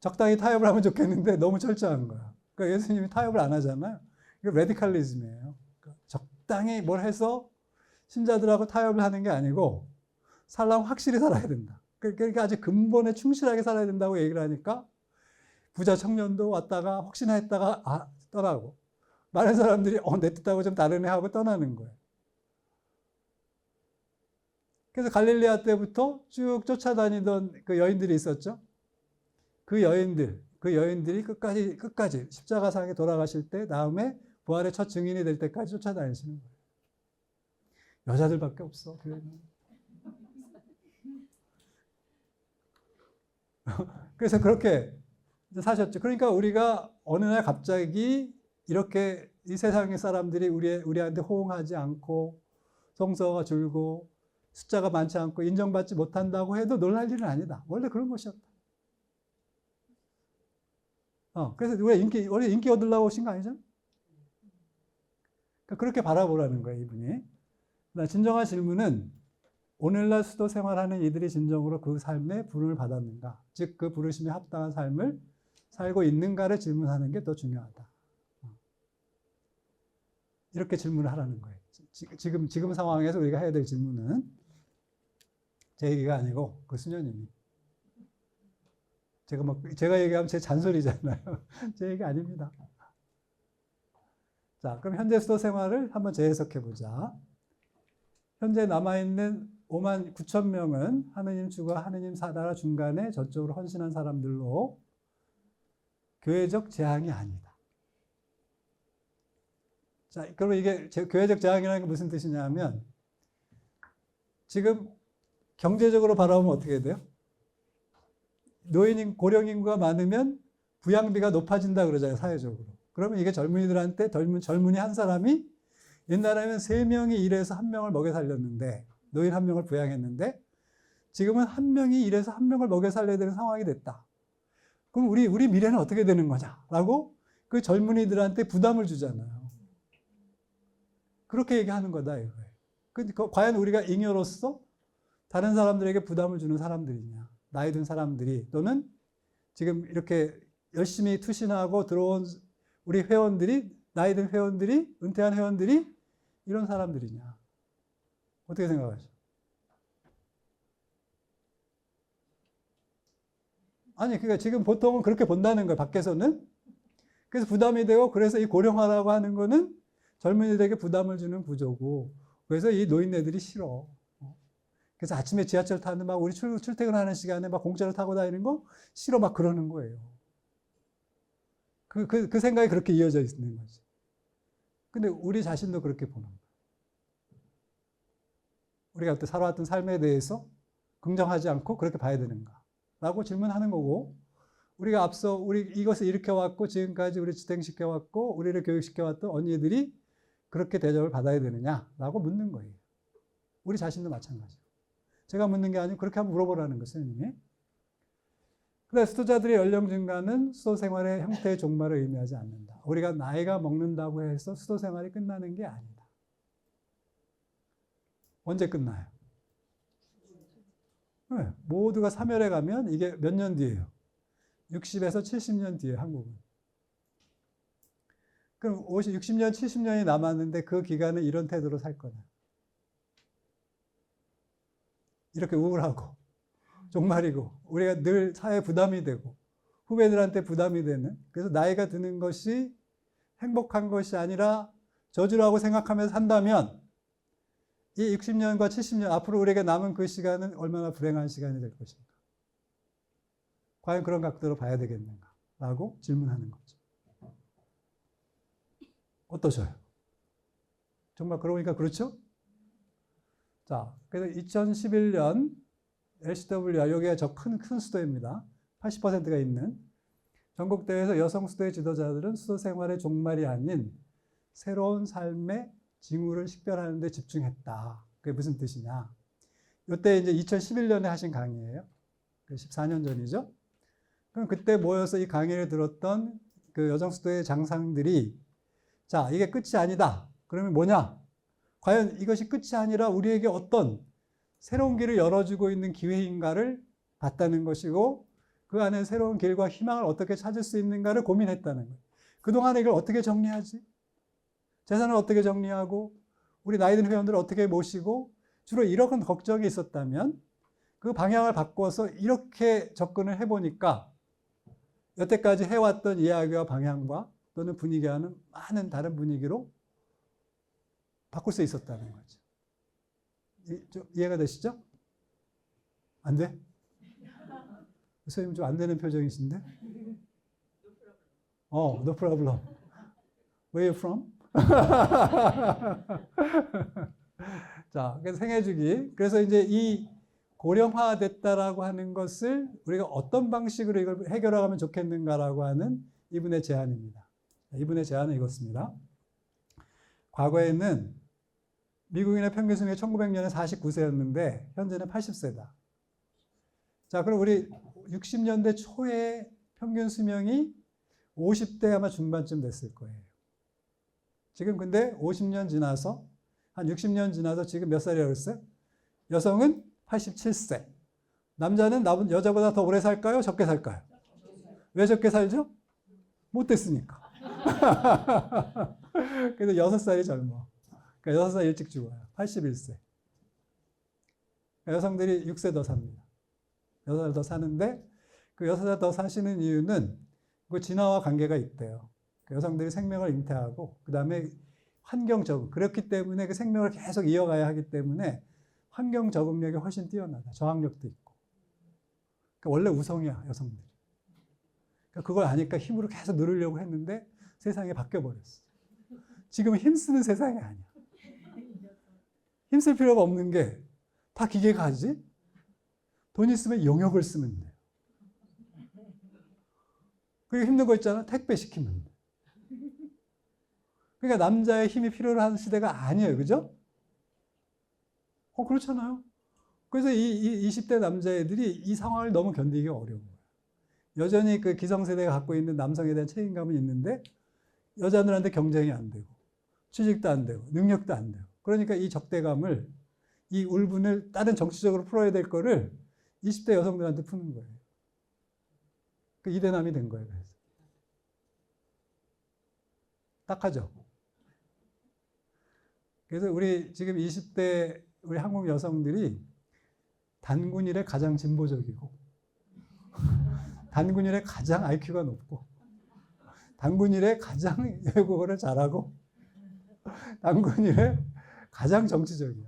적당히 타협을 하면 좋겠는데 너무 철저한 거야. 그러니까 예수님이 타협을 안 하잖아요. 이거 레디칼리즘이에요. 그러니까 적당히 뭘 해서 신자들하고 타협을 하는 게 아니고 살려면 확실히 살아야 된다. 그러니까 아주 근본에 충실하게 살아야 된다고 얘기를 하니까 부자 청년도 왔다가 혹시나 했다가 떠나고, 많은 사람들이 내 뜻하고 좀 다르네 하고 떠나는 거예요. 그래서 갈릴리아 때부터 쭉 쫓아다니던 그 여인들이 있었죠. 그 여인들이 끝까지 십자가상에 돌아가실 때 다음에 부활의 첫 증인이 될 때까지 쫓아다니시는 거예요. 여자들밖에 없어, 교회는. 그래서 그렇게 사셨죠. 그러니까 우리가 어느 날 갑자기 이렇게 이 세상의 사람들이 우리한테 호응하지 않고 성서가 줄고 숫자가 많지 않고 인정받지 못한다고 해도 놀랄 일은 아니다. 원래 그런 것이었다. 그래서 원래 인기 얻으려고 오신 거 아니죠? 그러니까 그렇게 바라보라는 거예요, 이분이. 진정한 질문은 오늘날 수도 생활하는 이들이 진정으로 그 삶에 부름을 받았는가, 즉 그 부르심에 합당한 삶을 살고 있는가를 질문하는 게 더 중요하다. 이렇게 질문을 하라는 거예요. 지금 상황에서 우리가 해야 될 질문은 제 얘기가 아니고 그 수녀님이. 제가 얘기하면 제 잔소리잖아요. 제 얘기 아닙니다. 자, 그럼 현재 수도 생활을 한번 재해석해 보자. 현재 남아있는 5만 9천 명은 하느님 주가 하느님 나라 중간에 저쪽으로 헌신한 사람들로 교회적 재앙이 아니다. 자, 그럼 이게 교회적 재앙이라는 게 무슨 뜻이냐면 지금 경제적으로 바라보면 어떻게 돼요? 고령 인구가 많으면 부양비가 높아진다 그러잖아요, 사회적으로. 그러면 이게 젊은이들한테 젊은이 한 사람이 옛날에는 3명이 일해서 1명을 먹여 살렸는데, 노인 1명을 부양했는데, 지금은 1명이 일해서 1명을 먹여 살려야 되는 상황이 됐다. 그럼 우리 미래는 어떻게 되는 거냐라고 그 젊은이들한테 부담을 주잖아요. 그렇게 얘기하는 거다 이거예요. 과연 우리가 잉여로서 다른 사람들에게 부담을 주는 사람들이냐, 나이 든 사람들이, 또는 지금 이렇게 열심히 투신하고 들어온 우리 회원들이, 나이 든 회원들이, 은퇴한 회원들이 이런 사람들이냐. 어떻게 생각하세요? 아니, 그러니까 지금 보통은 그렇게 본다는 거예요, 밖에서는. 그래서 부담이 되고, 그래서 이 고령화라고 하는 거는 젊은이들에게 부담을 주는 구조고, 그래서 이 노인네들이 싫어. 그래서 아침에 지하철 타는 막 우리 출퇴근하는 시간에 막 공짜로 타고 다니는 거 싫어 막 그러는 거예요. 그 생각이 그렇게 이어져 있는 거지. 근데 우리 자신도 그렇게 보는 거예요. 우리가 그때 살아왔던 삶에 대해서 긍정하지 않고 그렇게 봐야 되는가? 라고 질문하는 거고, 우리가 앞서 우리 이것을 일으켜왔고, 지금까지 우리 지탱시켜왔고, 우리를 교육시켜왔던 언니들이 그렇게 대접을 받아야 되느냐라고 묻는 거예요. 우리 자신도 마찬가지고. 제가 묻는 게 아니고 그렇게 한번 물어보라는 거예요, 선생님이. 그래서 수도자들의 연령 증가는 수도 생활의 형태의 종말을 의미하지 않는다. 우리가 나이가 먹는다고 해서 수도 생활이 끝나는 게 아니다. 언제 끝나요? 네, 모두가 사멸에 가면 이게 몇 년 뒤예요? 60에서 70년 뒤에 한국은. 그럼 60년, 70년이 남았는데 그 기간은 이런 태도로 살 거냐? 이렇게 우울하고 종말이고 우리가 늘 사회에 부담이 되고 후배들한테 부담이 되는, 그래서 나이가 드는 것이 행복한 것이 아니라 저주라고 생각하면서 산다면 이 60년과 70년 앞으로 우리에게 남은 그 시간은 얼마나 불행한 시간이 될 것인가? 과연 그런 각도로 봐야 되겠는가? 라고 질문하는 거죠. 어떠셔요? 정말 그러니까 그렇죠? 자, 그래서 2011년 LCWR, 여기가 저 큰 수도입니다. 80%가 있는 전국대회에서 여성 수도의 지도자들은 수도 생활의 종말이 아닌 새로운 삶의 징후를 식별하는 데 집중했다. 그게 무슨 뜻이냐? 이때 이제 2011년에 하신 강의예요. 14년 전이죠. 그럼 그때 모여서 이 강의를 들었던 그 여성 수도의 장상들이, 자, 이게 끝이 아니다. 그러면 뭐냐? 과연 이것이 끝이 아니라 우리에게 어떤 새로운 길을 열어주고 있는 기회인가를 봤다는 것이고, 그 안에 새로운 길과 희망을 어떻게 찾을 수 있는가를 고민했다는 거예요. 그동안에 이걸 어떻게 정리하지? 재산을 어떻게 정리하고, 우리 나이 든 회원들을 어떻게 모시고, 주로 이런 걱정이 있었다면 그 방향을 바꿔서 이렇게 접근을 해보니까 여태까지 해왔던 이야기와 방향과 또는 분위기와는 많은 다른 분위기로 바꿀 수 있었다는 거죠. 이해가 되시죠? 안 돼? 선생님 좀 안 되는 표정이신데? No problem. Where are you from? 자, 그래서 생애주기. 그래서 이제 이 고령화됐다라고 하는 것을 우리가 어떤 방식으로 이걸 해결하면 좋겠는가라고 하는 이분의 제안입니다. 이분의 제안은 이것입니다. 과거에는 미국인의 평균 수명이 1900년에 49세였는데 현재는 80세다. 자, 그럼 우리 60년대 초에 평균 수명이 50대 아마 중반쯤 됐을 거예요. 지금 근데 50년 지나서 한 60년 지나서 지금 몇 살이라고 그랬어요? 여성은 87세. 남자는 여자보다 더 오래 살까요? 적게 살까요? 왜 적게 살죠? 못 됐으니까. 그래서 6살이 젊어. 그러니까 6살 일찍 죽어요. 81세. 여성들이 6세 더 삽니다. 6살 더 사는데 그 6살 더 사시는 이유는 그 진화와 관계가 있대요. 여성들이 생명을 잉태하고 그 다음에 환경 적응. 그렇기 때문에 그 생명을 계속 이어가야 하기 때문에 환경 적응력이 훨씬 뛰어나다. 저항력도 있고. 그러니까 원래 우성이야, 여성들이. 그러니까 그걸 아니까 힘으로 계속 누르려고 했는데 세상이 바뀌어버렸어. 지금은 힘쓰는 세상이 아니야. 힘쓸 필요가 없는 게 다 기계가 하지? 돈 있으면 용역을 쓰면 돼. 그리고 힘든 거 있잖아. 택배 시키면 돼. 그러니까 남자의 힘이 필요로 하는 시대가 아니에요. 그죠? 그렇잖아요. 그래서 이 20대 남자애들이 이 상황을 너무 견디기가 어려운 거예요. 여전히 그 기성세대가 갖고 있는 남성에 대한 책임감은 있는데 여자들한테 경쟁이 안 되고 취직도 안 되고 능력도 안 되고 그러니까 이 적대감을 이 울분을 다른 정치적으로 풀어야 될 거를 20대 여성들한테 푸는 거예요. 그 이대남이 된 거예요. 그래서 딱하죠. 그래서 우리 지금 20대 우리 한국 여성들이 단군일에 가장 진보적이고 단군일에 가장 IQ가 높고 단군일에 가장 외국어를 잘하고 단군일에 가장 정치적이야.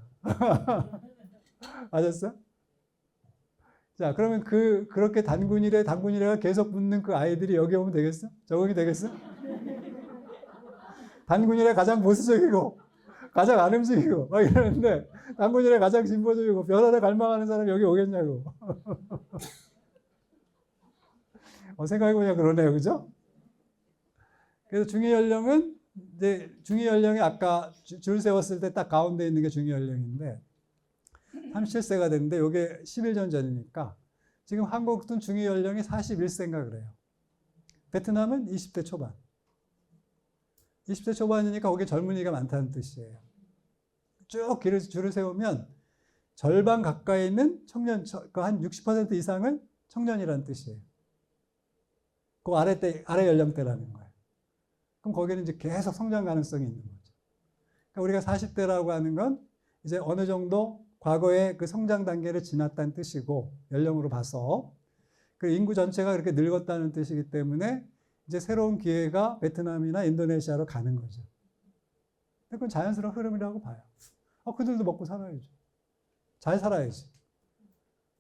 맞았어? 자, 그러면 그렇게 단군일에가 계속 붙는 그 아이들이 여기 오면 되겠어? 적응이 되겠어? 단군일에 가장 보수적이고 가장 안 움직이고 막 이러는데 단군일에 가장 진보적이고 변화를 갈망하는 사람이 여기 오겠냐고. 생각해보면 그러네요. 그죠? 그래서 중위 연령은 이제 중위 연령이 아까 줄 세웠을 때 딱 가운데 있는 게 중위 연령인데 37세가 됐는데 이게 11년 전이니까 지금 한국은 중위 연령이 41세인가 그래요. 베트남은 20대 초반. 20대 초반이니까 거기 젊은이가 많다는 뜻이에요. 쭉 줄을 세우면 절반 가까이는 청년, 한 60% 이상은 청년이라는 뜻이에요. 그 아래 연령대라는 거예요. 그럼 거기는 이제 계속 성장 가능성이 있는 거죠. 그러니까 우리가 40대라고 하는 건 이제 어느 정도 과거의 그 성장 단계를 지났다는 뜻이고, 연령으로 봐서. 그 인구 전체가 그렇게 늙었다는 뜻이기 때문에 이제 새로운 기회가 베트남이나 인도네시아로 가는 거죠. 그건 자연스러운 흐름이라고 봐요. 그들도 먹고 살아야죠. 잘 살아야지.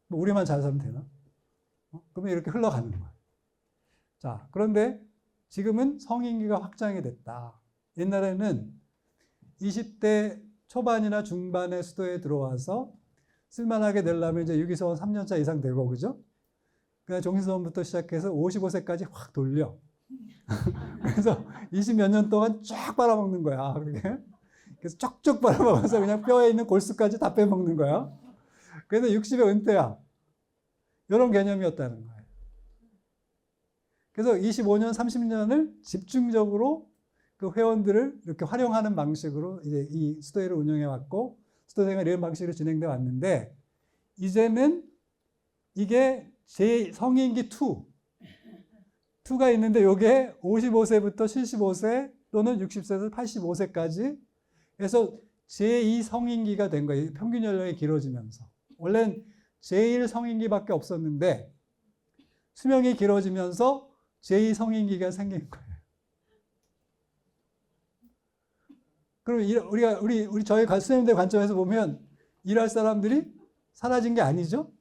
뭐 우리만 잘 살면 되나? 그러면 이렇게 흘러가는 거예요. 자, 그런데 지금은 성인기가 확장이 됐다. 옛날에는 20대 초반이나 중반의 수도에 들어와서 쓸만하게 되려면 이제 유기소원 3년차 이상 되고, 그죠? 그냥 종신소원부터 시작해서 55세까지 확 돌려. 그래서 20몇 년 동안 쫙 빨아먹는 거야. 그렇게. 그래서 쪽쪽 빨아먹어서 그냥 뼈에 있는 골수까지 다 빼먹는 거야. 그래서 60에 은퇴야. 이런 개념이었다는 거예요. 그래서 25년, 30년을 집중적으로 그 회원들을 이렇게 활용하는 방식으로 이제 이 수도회를 운영해 왔고, 수도생활 이런 방식으로 진행돼 왔는데, 이제는 이게 성인기 2가 있는데, 요게 55세부터 75세 또는 60세에서 85세까지 해서 제2 성인기가 된 거예요. 평균 연령이 길어지면서. 원래는 제1 성인기밖에 없었는데, 수명이 길어지면서 제2 성인기가 생긴 거예요. 그럼 우리 저희 수행자들 관점에서 보면 일할 사람들이 사라진 게 아니죠?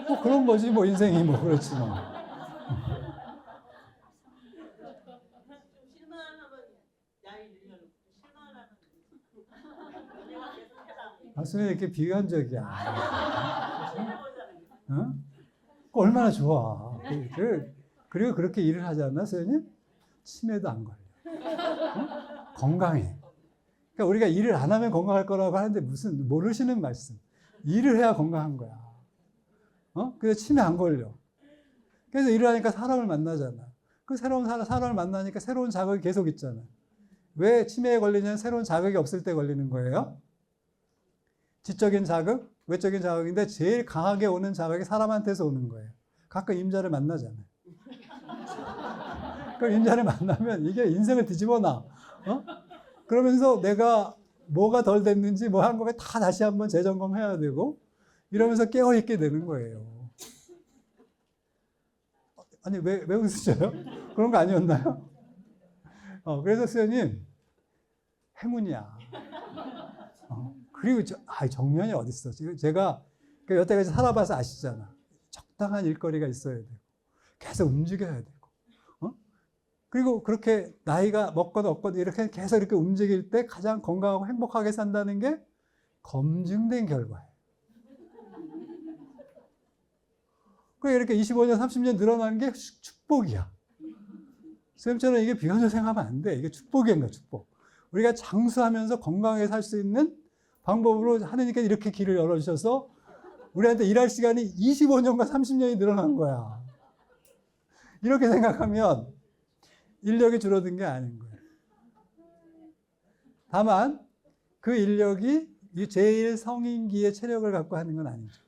뭐 그런 거지, 뭐 인생이 뭐 그렇지 뭐. 선생님 이렇게 비관적이야. 어? 얼마나 좋아. 그리고 그렇게 일을 하잖아, 선생님? 치매도 안 걸려. 어? 건강해. 그러니까 우리가 일을 안 하면 건강할 거라고 하는데 무슨 모르시는 말씀. 일을 해야 건강한 거야. 그래서 치매 안 걸려. 그래서 일을 하니까 사람을 만나잖아. 그 새로운 사람을 만나니까 새로운 자극이 계속 있잖아. 왜 치매에 걸리냐면 새로운 자극이 없을 때 걸리는 거예요. 지적인 자극, 외적인 자극인데 제일 강하게 오는 자극이 사람한테서 오는 거예요. 가끔 임자를 만나잖아요. 그럼 임자를 만나면 이게 인생을 뒤집어 놔. 그러면서 내가 뭐가 덜 됐는지 뭐 한 거가 다 다시 한번 재점검해야 되고 이러면서 깨어있게 되는 거예요. 아니 왜 웃으셔요? 그런 거 아니었나요? 그래서 수녀님 행운이야. 그리고 정면이 어딨어. 제가 여태까지 살아봐서 아시잖아. 적당한 일거리가 있어야 되고 계속 움직여야 되고 그리고 그렇게 나이가 먹거나 없거나 이렇게 계속 이렇게 움직일 때 가장 건강하고 행복하게 산다는 게 검증된 결과예요. 그래 이렇게 25년, 30년 늘어나는 게 축복이야. 선생님처럼 이게 비관적 생각하면 안 돼. 이게 축복인 거야, 축복. 우리가 장수하면서 건강하게 살 수 있는 방법으로 하느님께서 이렇게 길을 열어주셔서 우리한테 일할 시간이 25년과 30년이 늘어난 거야. 이렇게 생각하면 인력이 줄어든 게 아닌 거예요. 다만 그 인력이 제일 성인기의 체력을 갖고 하는 건 아니죠.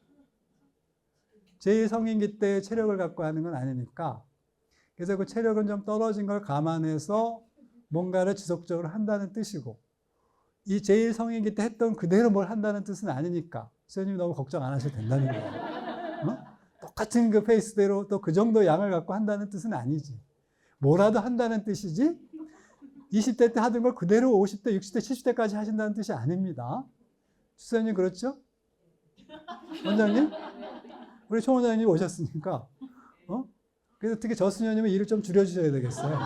제일 성인기 때의 체력을 갖고 하는 건 아니니까 그래서 그 체력은 좀 떨어진 걸 감안해서 뭔가를 지속적으로 한다는 뜻이고 이 제일 성인기 때 했던 그대로 뭘 한다는 뜻은 아니니까 선생님이 너무 걱정 안 하셔도 된다는 거예요. 똑같은 그 페이스대로 또 그 정도 양을 갖고 한다는 뜻은 아니지. 뭐라도 한다는 뜻이지 20대 때 하던 걸 그대로 50대, 60대, 70대까지 하신다는 뜻이 아닙니다. 주사님 그렇죠? 원장님? 우리 총 원장님 오셨으니까 그래서 특히 저수녀님은 일을 좀 줄여주셔야 되겠어요.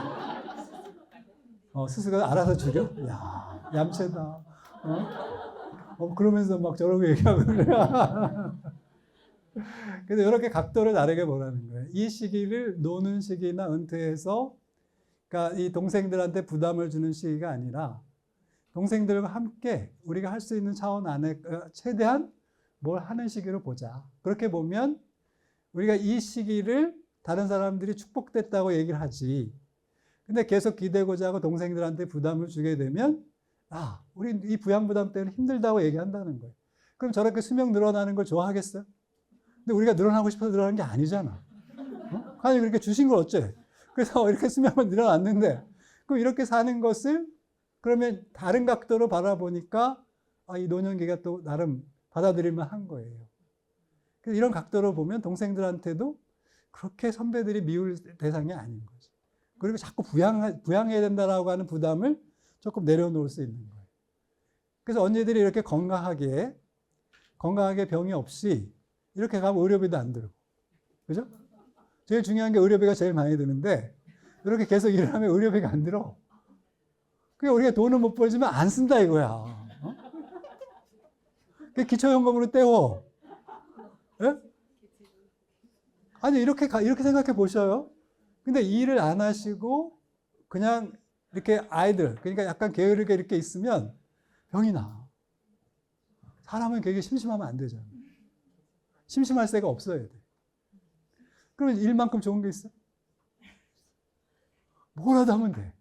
스스로가 알아서 줄여? 야, 얌체다. 그러면서 막 저러고 얘기하고 그래. 그래서 이렇게 각도를 다르게 보라는 거예요. 이 시기를 노는 시기나 은퇴해서, 그러니까 이 동생들한테 부담을 주는 시기가 아니라 동생들과 함께 우리가 할 수 있는 차원 안에 최대한 뭘 하는 시기로 보자. 그렇게 보면 우리가 이 시기를 다른 사람들이 축복됐다고 얘기를 하지. 근데 계속 기대고자 하고 동생들한테 부담을 주게 되면 우리 이 부양부담 때문에 힘들다고 얘기한다는 거예요. 그럼 저렇게 수명 늘어나는 걸 좋아하겠어요? 근데 우리가 늘어나고 싶어서 늘어나는 게 아니잖아. 아니 그렇게 주신 걸 어째? 그래서 이렇게 수명은 늘어났는데 그럼 이렇게 사는 것을 그러면 다른 각도로 바라보니까 이 노년기가 또 나름 받아들일만 한 거예요. 그래서 이런 각도로 보면 동생들한테도 그렇게 선배들이 미울 대상이 아닌 거죠. 그리고 자꾸 부양해야 된다라고 하는 부담을 조금 내려놓을 수 있는 거예요. 그래서 언니들이 이렇게 건강하게 병이 없이 이렇게 가면 의료비도 안 들고. 그죠? 제일 중요한 게 의료비가 제일 많이 드는데 이렇게 계속 일을 하면 의료비가 안 들어. 그러니까 우리가 돈을 못 벌지만 안 쓴다 이거야. 기초연금으로 때워. 예? 아니 이렇게 생각해 보셔요. 근데 일을 안 하시고 그냥 이렇게 아이들 그러니까 약간 게으르게 이렇게 있으면 병이 나. 사람은 되게 심심하면 안 되잖아. 심심할 새가 없어야 돼. 그러면 일만큼 좋은 게 있어? 뭐라도 하면 돼.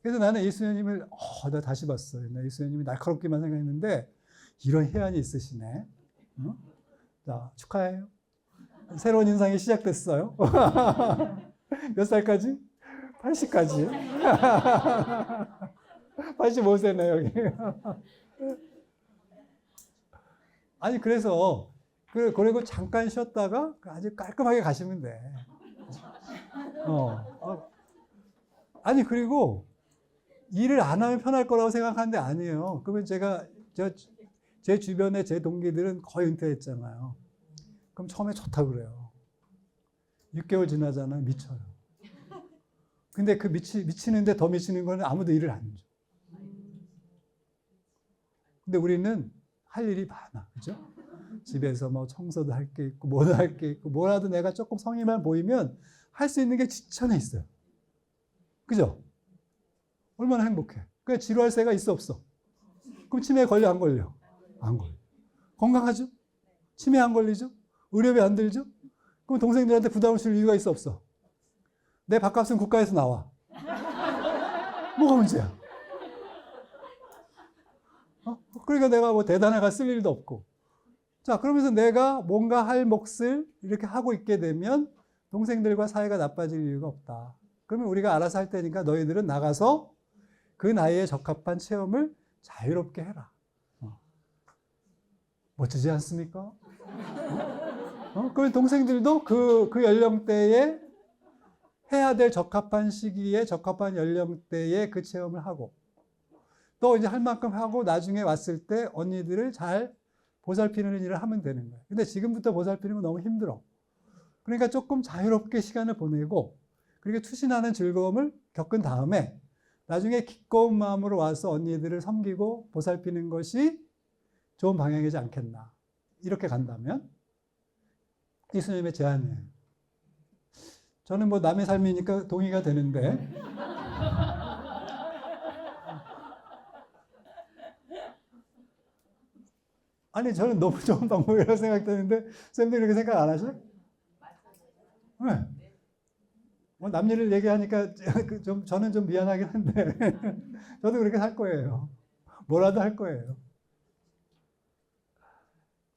그래서 나는 이수연님을 나 다시 봤어요. 나 이수연님이 날카롭게만 생각했는데 이런 해안이 있으시네. 자, 축하해요. 새로운 인상이 시작됐어요. 몇 살까지? 80까지. 85세네 여기. 아니 그래서 그리고 잠깐 쉬었다가 아주 깔끔하게 가시면 돼. 아니 그리고 일을 안 하면 편할 거라고 생각하는데 아니에요. 그러면 제 주변에 제 동기들은 거의 은퇴했잖아요. 그럼 처음에 좋다고 그래요. 6개월 지나잖아요. 미쳐요. 근데 그 미치는데 더 미치는 거는 아무도 일을 안 줘. 근데 우리는 할 일이 많아. 그죠? 집에서 뭐 청소도 할 게 있고 뭐도 할 게 있고 뭐라도 내가 조금 성의만 보이면 할 수 있는 게 지천에 있어요. 그죠? 얼마나 행복해. 그러니까 지루할 새가 있어 없어? 그럼 치매에 걸려 안 걸려? 안 걸려. 건강하죠? 치매 안 걸리죠? 의료비 안 들죠? 그럼 동생들한테 부담을 줄 이유가 있어 없어? 내 밥값은 국가에서 나와. 뭐가 문제야? 그러니까 내가 뭐 대단하게 쓸 일도 없고. 자, 그러면서 내가 뭔가 할 몫을 이렇게 하고 있게 되면 동생들과 사이가 나빠질 이유가 없다. 그러면 우리가 알아서 할 테니까 너희들은 나가서 그 나이에 적합한 체험을 자유롭게 해라. 멋지지 않습니까? 그러면 동생들도 그 연령대에 해야 될 적합한 시기에 적합한 연령대에 그 체험을 하고 또 이제 할 만큼 하고 나중에 왔을 때 언니들을 잘 보살피는 일을 하면 되는 거예요. 근데 지금부터 보살피는 건 너무 힘들어. 그러니까 조금 자유롭게 시간을 보내고 그렇게 투신하는 즐거움을 겪은 다음에 나중에 기꺼운 마음으로 와서 언니들을 섬기고 보살피는 것이 좋은 방향이지 않겠나. 이렇게 간다면 이 스님의 제안이에요. 저는 뭐 남의 삶이니까 동의가 되는데 아니 저는 너무 좋은 방법이라고 생각되는데 쌤들 그렇게 생각 안 하셔? 네. 뭐 남일을 얘기하니까 저는 좀 미안하긴 한데 저도 그렇게 할 거예요. 뭐라도 할 거예요.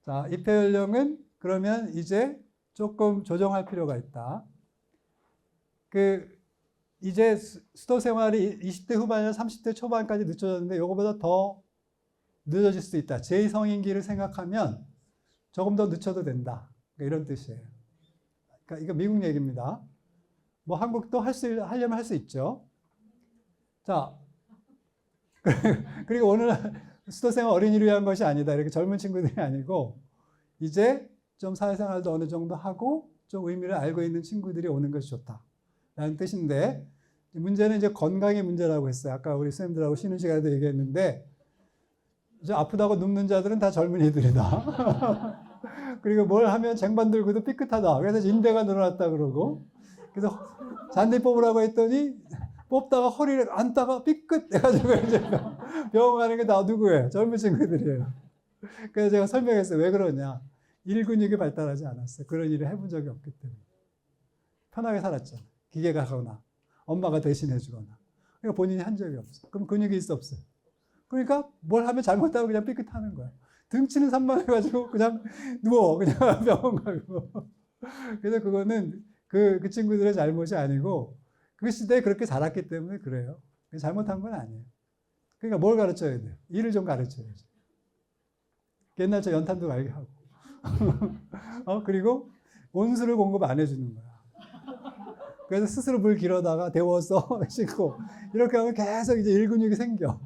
자, 입회 연령은 그러면 이제 조금 조정할 필요가 있다. 이제 수도 생활이 20대 후반이나 30대 초반까지 늦춰졌는데 이거보다 더 늦어질 수도 있다. 제2성인기를 생각하면 조금 더 늦춰도 된다. 이런 뜻이에요. 그러니까 이거 미국 얘기입니다. 뭐 한국도 하려면 할 수 있죠. 자, 그리고 오늘 수도생활 어린이를 위한 것이 아니다. 이렇게 젊은 친구들이 아니고 이제 좀 사회생활도 어느 정도 하고 좀 의미를 알고 있는 친구들이 오는 것이 좋다. 라는 뜻인데 문제는 이제 건강의 문제라고 했어요. 아까 우리 선생님들하고 쉬는 시간에도 얘기했는데 이제 아프다고 눕는 자들은 다 젊은이들이다. 그리고 뭘 하면 쟁반 들고도 삐끗하다. 그래서 인대가 늘어났다 그러고 그래서 잔디 뽑으라고 했더니 뽑다가 허리를 앉다가 삐끗 해가지고 이제 병원 가는 게 다 누구예요? 젊은 친구들이에요. 그래서 제가 설명했어요. 왜 그러냐. 일근육이 발달하지 않았어요. 그런 일을 해본 적이 없기 때문에. 편하게 살았잖아요. 기계가 하거나 엄마가 대신해 주거나. 그러니까 본인이 한 적이 없어요. 그럼 근육이 있어 없어요? 그러니까 뭘 하면 잘못하고 그냥 삐끗하는 거야. 등치는 산만해가지고 그냥 누워. 그냥 병원 가고. 그래서 그거는 그 친구들의 잘못이 아니고 그 시대에 그렇게 자랐기 때문에 그래요. 잘못한 건 아니에요. 그러니까 뭘 가르쳐야 돼요? 일을 좀 가르쳐야죠. 옛날 저 연탄도 알게 하고. 그리고 온수를 공급 안 해주는 거야. 그래서 스스로 물 길어다가 데워서 씻고 이렇게 하면 계속 이제 일근육이 생겨.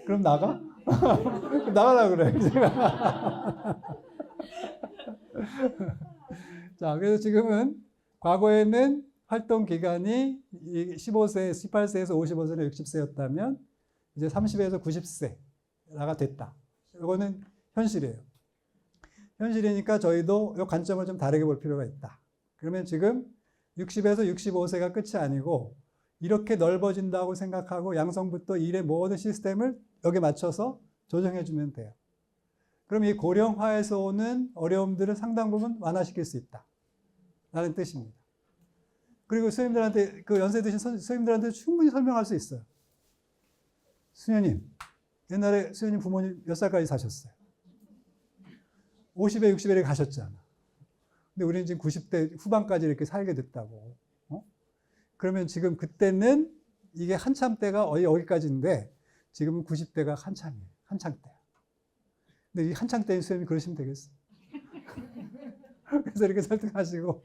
그럼 나가? 그럼 나가라 그래. 자, 그래서 지금은 과거에는 활동 기간이 18세에서 55세나 60세였다면 이제 30에서 90세가 됐다. 이거는 현실이에요. 현실이니까 저희도 이 관점을 좀 다르게 볼 필요가 있다. 그러면 지금 60에서 65세가 끝이 아니고 이렇게 넓어진다고 생각하고 양성부터 일의 모든 시스템을 여기 맞춰서 조정해주면 돼요. 그럼 이 고령화에서 오는 어려움들을 상당 부분 완화시킬 수 있다. 라는 뜻입니다. 그리고 스님들한테, 그 연세 드신 스님들한테 충분히 설명할 수 있어요. 수녀님, 옛날에 수녀님 부모님 몇 살까지 사셨어요? 50에 60에 이렇게 가셨잖아. 근데 우리는 지금 90대 후반까지 이렇게 살게 됐다고. 그러면 지금 그때는 이게 한참 때가 여기까지인데 지금은 90대가 한창이에요. 한창 때야. 근데 이 한창 때인 수님이 그러시면 되겠어. 그래서 이렇게 설득하시고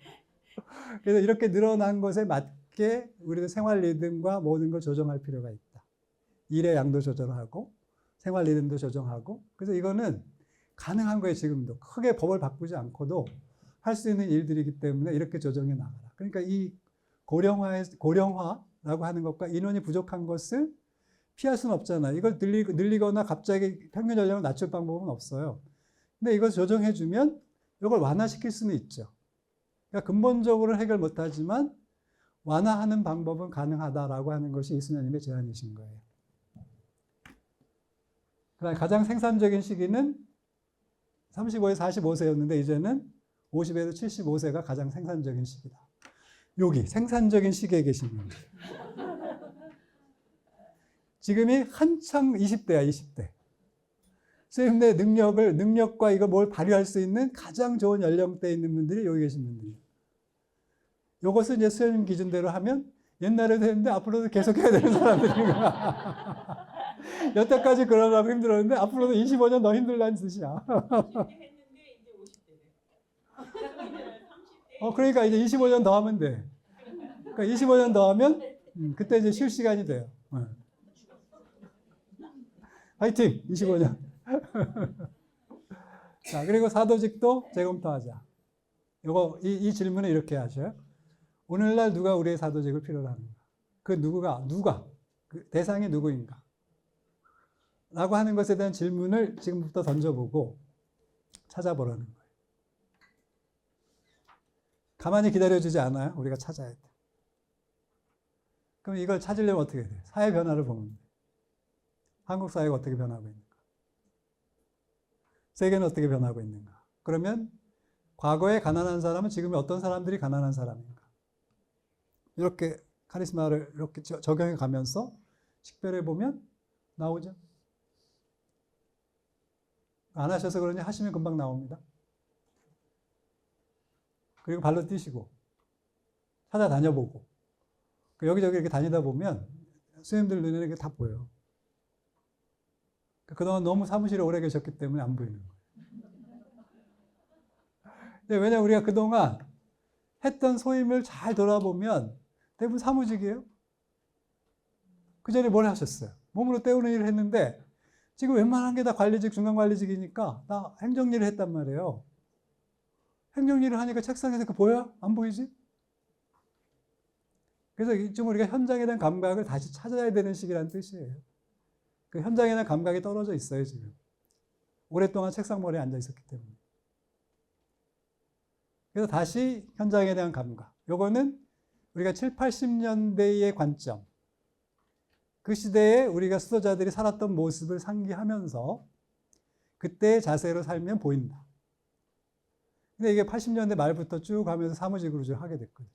그래서 이렇게 늘어난 것에 맞게 우리도 생활 리듬과 모든 걸 조정할 필요가 있다. 일의 양도 조절하고 생활 리듬도 조정하고 그래서 이거는 가능한 거예요. 지금도 크게 법을 바꾸지 않고도 할 수 있는 일들이기 때문에 이렇게 조정해 나가라. 그러니까 이 고령화라고 하는 것과 인원이 부족한 것을 피할 수는 없잖아요. 이걸 늘리거나 갑자기 평균 연령을 낮출 방법은 없어요. 근데 이걸 조정해주면 이걸 완화시킬 수는 있죠. 그러니까 근본적으로 해결 못하지만 완화하는 방법은 가능하다라고 하는 것이 이순연님의 제안이신 거예요. 그다음에 가장 생산적인 시기는 35에서 45세였는데 이제는 50에서 75세가 가장 생산적인 시기다. 여기 생산적인 시기에 계신 분들. 지금이 한창 20대야, 20대. 선생님의 능력과 이거 뭘 발휘할 수 있는 가장 좋은 연령대에 있는 분들이 여기 계신 분들이에요. 이것을 이제 수련님 기준대로 하면 옛날에도 했는데 앞으로도 계속 해야 되는 사람들이구나. 여태까지 그러려고 힘들었는데 앞으로도 25년 더 힘들다는 뜻이야. 그러니까 이제 25년 더 하면 돼. 그러니까 25년 더 하면 그때 이제 쉴 시간이 돼요. 화이팅! 25년. 자, 그리고 사도직도 재검토하자. 이 질문을 이렇게 하셔요. 오늘날 누가 우리의 사도직을 필요로 하는가? 그 누가? 그 대상이 누구인가? 라고 하는 것에 대한 질문을 지금부터 던져보고 찾아보라는 거예요. 가만히 기다려주지 않아요? 우리가 찾아야 돼. 그럼 이걸 찾으려면 어떻게 해야 돼요? 사회 변화를 보면 돼요. 한국 사회가 어떻게 변하고 있는가? 세계는 어떻게 변하고 있는가? 그러면 과거에 가난한 사람은 지금 어떤 사람들이 가난한 사람인가? 이렇게 카리스마를 이렇게 적용해 가면서 식별해 보면 나오죠. 안 하셔서 그러니 하시면 금방 나옵니다. 그리고 발로 뛰시고 찾아다녀보고 여기저기 이렇게 다니다 보면 선생님들 눈에는 이게 다 보여요. 그동안 너무 사무실에 오래 계셨기 때문에 안 보이는 거예요. 근데 왜냐면 우리가 그동안 했던 소임을 잘 돌아보면 대부분 사무직이에요. 그 전에 뭘 하셨어요? 몸으로 때우는 일을 했는데 지금 웬만한 게 다 관리직, 중간관리직이니까 다 행정일을 했단 말이에요. 행정일을 하니까 책상에서 그 보여요? 안 보이지? 그래서 이쯤 우리가 현장에 대한 감각을 다시 찾아야 되는 시기라는 뜻이에요. 그 현장에 대한 감각이 떨어져 있어요, 지금. 오랫동안 책상머리에 앉아 있었기 때문에. 그래서 다시 현장에 대한 감각. 요거는 우리가 7, 80년대의 관점. 그 시대에 우리가 수도자들이 살았던 모습을 상기하면서 그때의 자세로 살면 보인다. 근데 이게 80년대 말부터 쭉 가면서 사무직으로 좀 하게 됐거든요.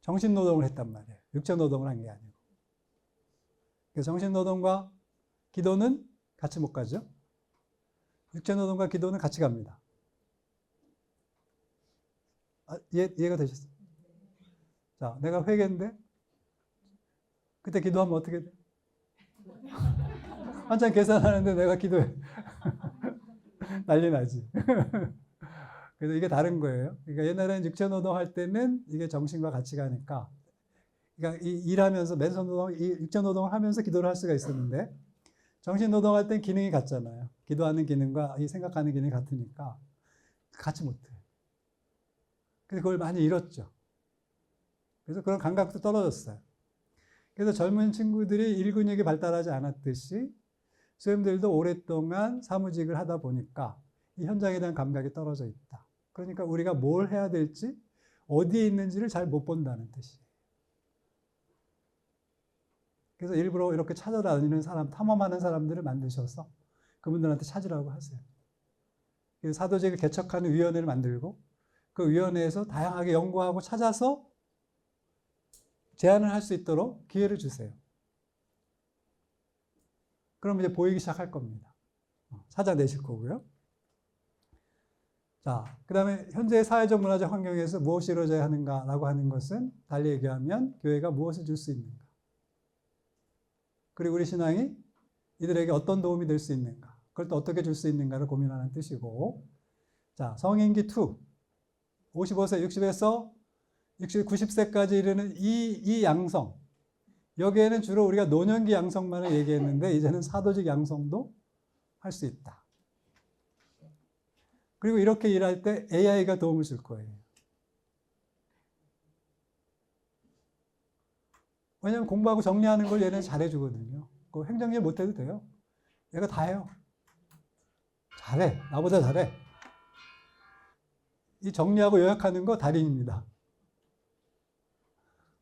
정신노동을 했단 말이에요. 육체노동을 한 게 아니고. 그래서 정신노동과 기도는 같이 못 가죠. 육체노동과 기도는 같이 갑니다. 이해가 되셨어요? 자, 내가 회계인데 그때 기도하면 어떻게 돼? 한참 계산하는데 내가 기도해. 난리 나지. 그래서 이게 다른 거예요. 그러니까 옛날에는 육체노동 할 때는 이게 정신과 같이 가니까 그러니까 일하면서 맨손노동, 육체노동을 하면서 기도를 할 수가 있었는데 정신노동 할 땐 기능이 같잖아요. 기도하는 기능과 이 생각하는 기능이 같으니까 같이 못해. 그래서 그걸 많이 잃었죠. 그래서 그런 감각도 떨어졌어요. 그래서 젊은 친구들이 일근육이 발달하지 않았듯이 선생님들도 오랫동안 사무직을 하다 보니까 이 현장에 대한 감각이 떨어져 있다. 그러니까 우리가 뭘 해야 될지 어디에 있는지를 잘 못 본다는 뜻이에요. 그래서 일부러 이렇게 찾아다니는 사람, 탐험하는 사람들을 만드셔서 그분들한테 찾으라고 하세요. 그래서 사도직을 개척하는 위원회를 만들고 그 위원회에서 다양하게 연구하고 찾아서 제안을 할 수 있도록 기회를 주세요. 그럼 이제 보이기 시작할 겁니다. 찾아내실 거고요. 자, 그 다음에 현재 사회적 문화적 환경에서 무엇이 이루어져야 하는가라고 하는 것은 달리 얘기하면 교회가 무엇을 줄 수 있는가. 그리고 우리 신앙이 이들에게 어떤 도움이 될 수 있는가. 그걸 또 어떻게 줄 수 있는가를 고민하는 뜻이고. 자, 성인기 2. 55세, 60에서 90세까지 이르는 이 양성. 여기에는 주로 우리가 노년기 양성만을 얘기했는데 이제는 사도직 양성도 할 수 있다. 그리고 이렇게 일할 때 AI가 도움을 줄 거예요. 왜냐하면 공부하고 정리하는 걸 얘는 잘해주거든요. 그 행정일 못해도 돼요. 얘가 다 해요. 잘해. 나보다 잘해. 이 정리하고 요약하는 거 달인입니다.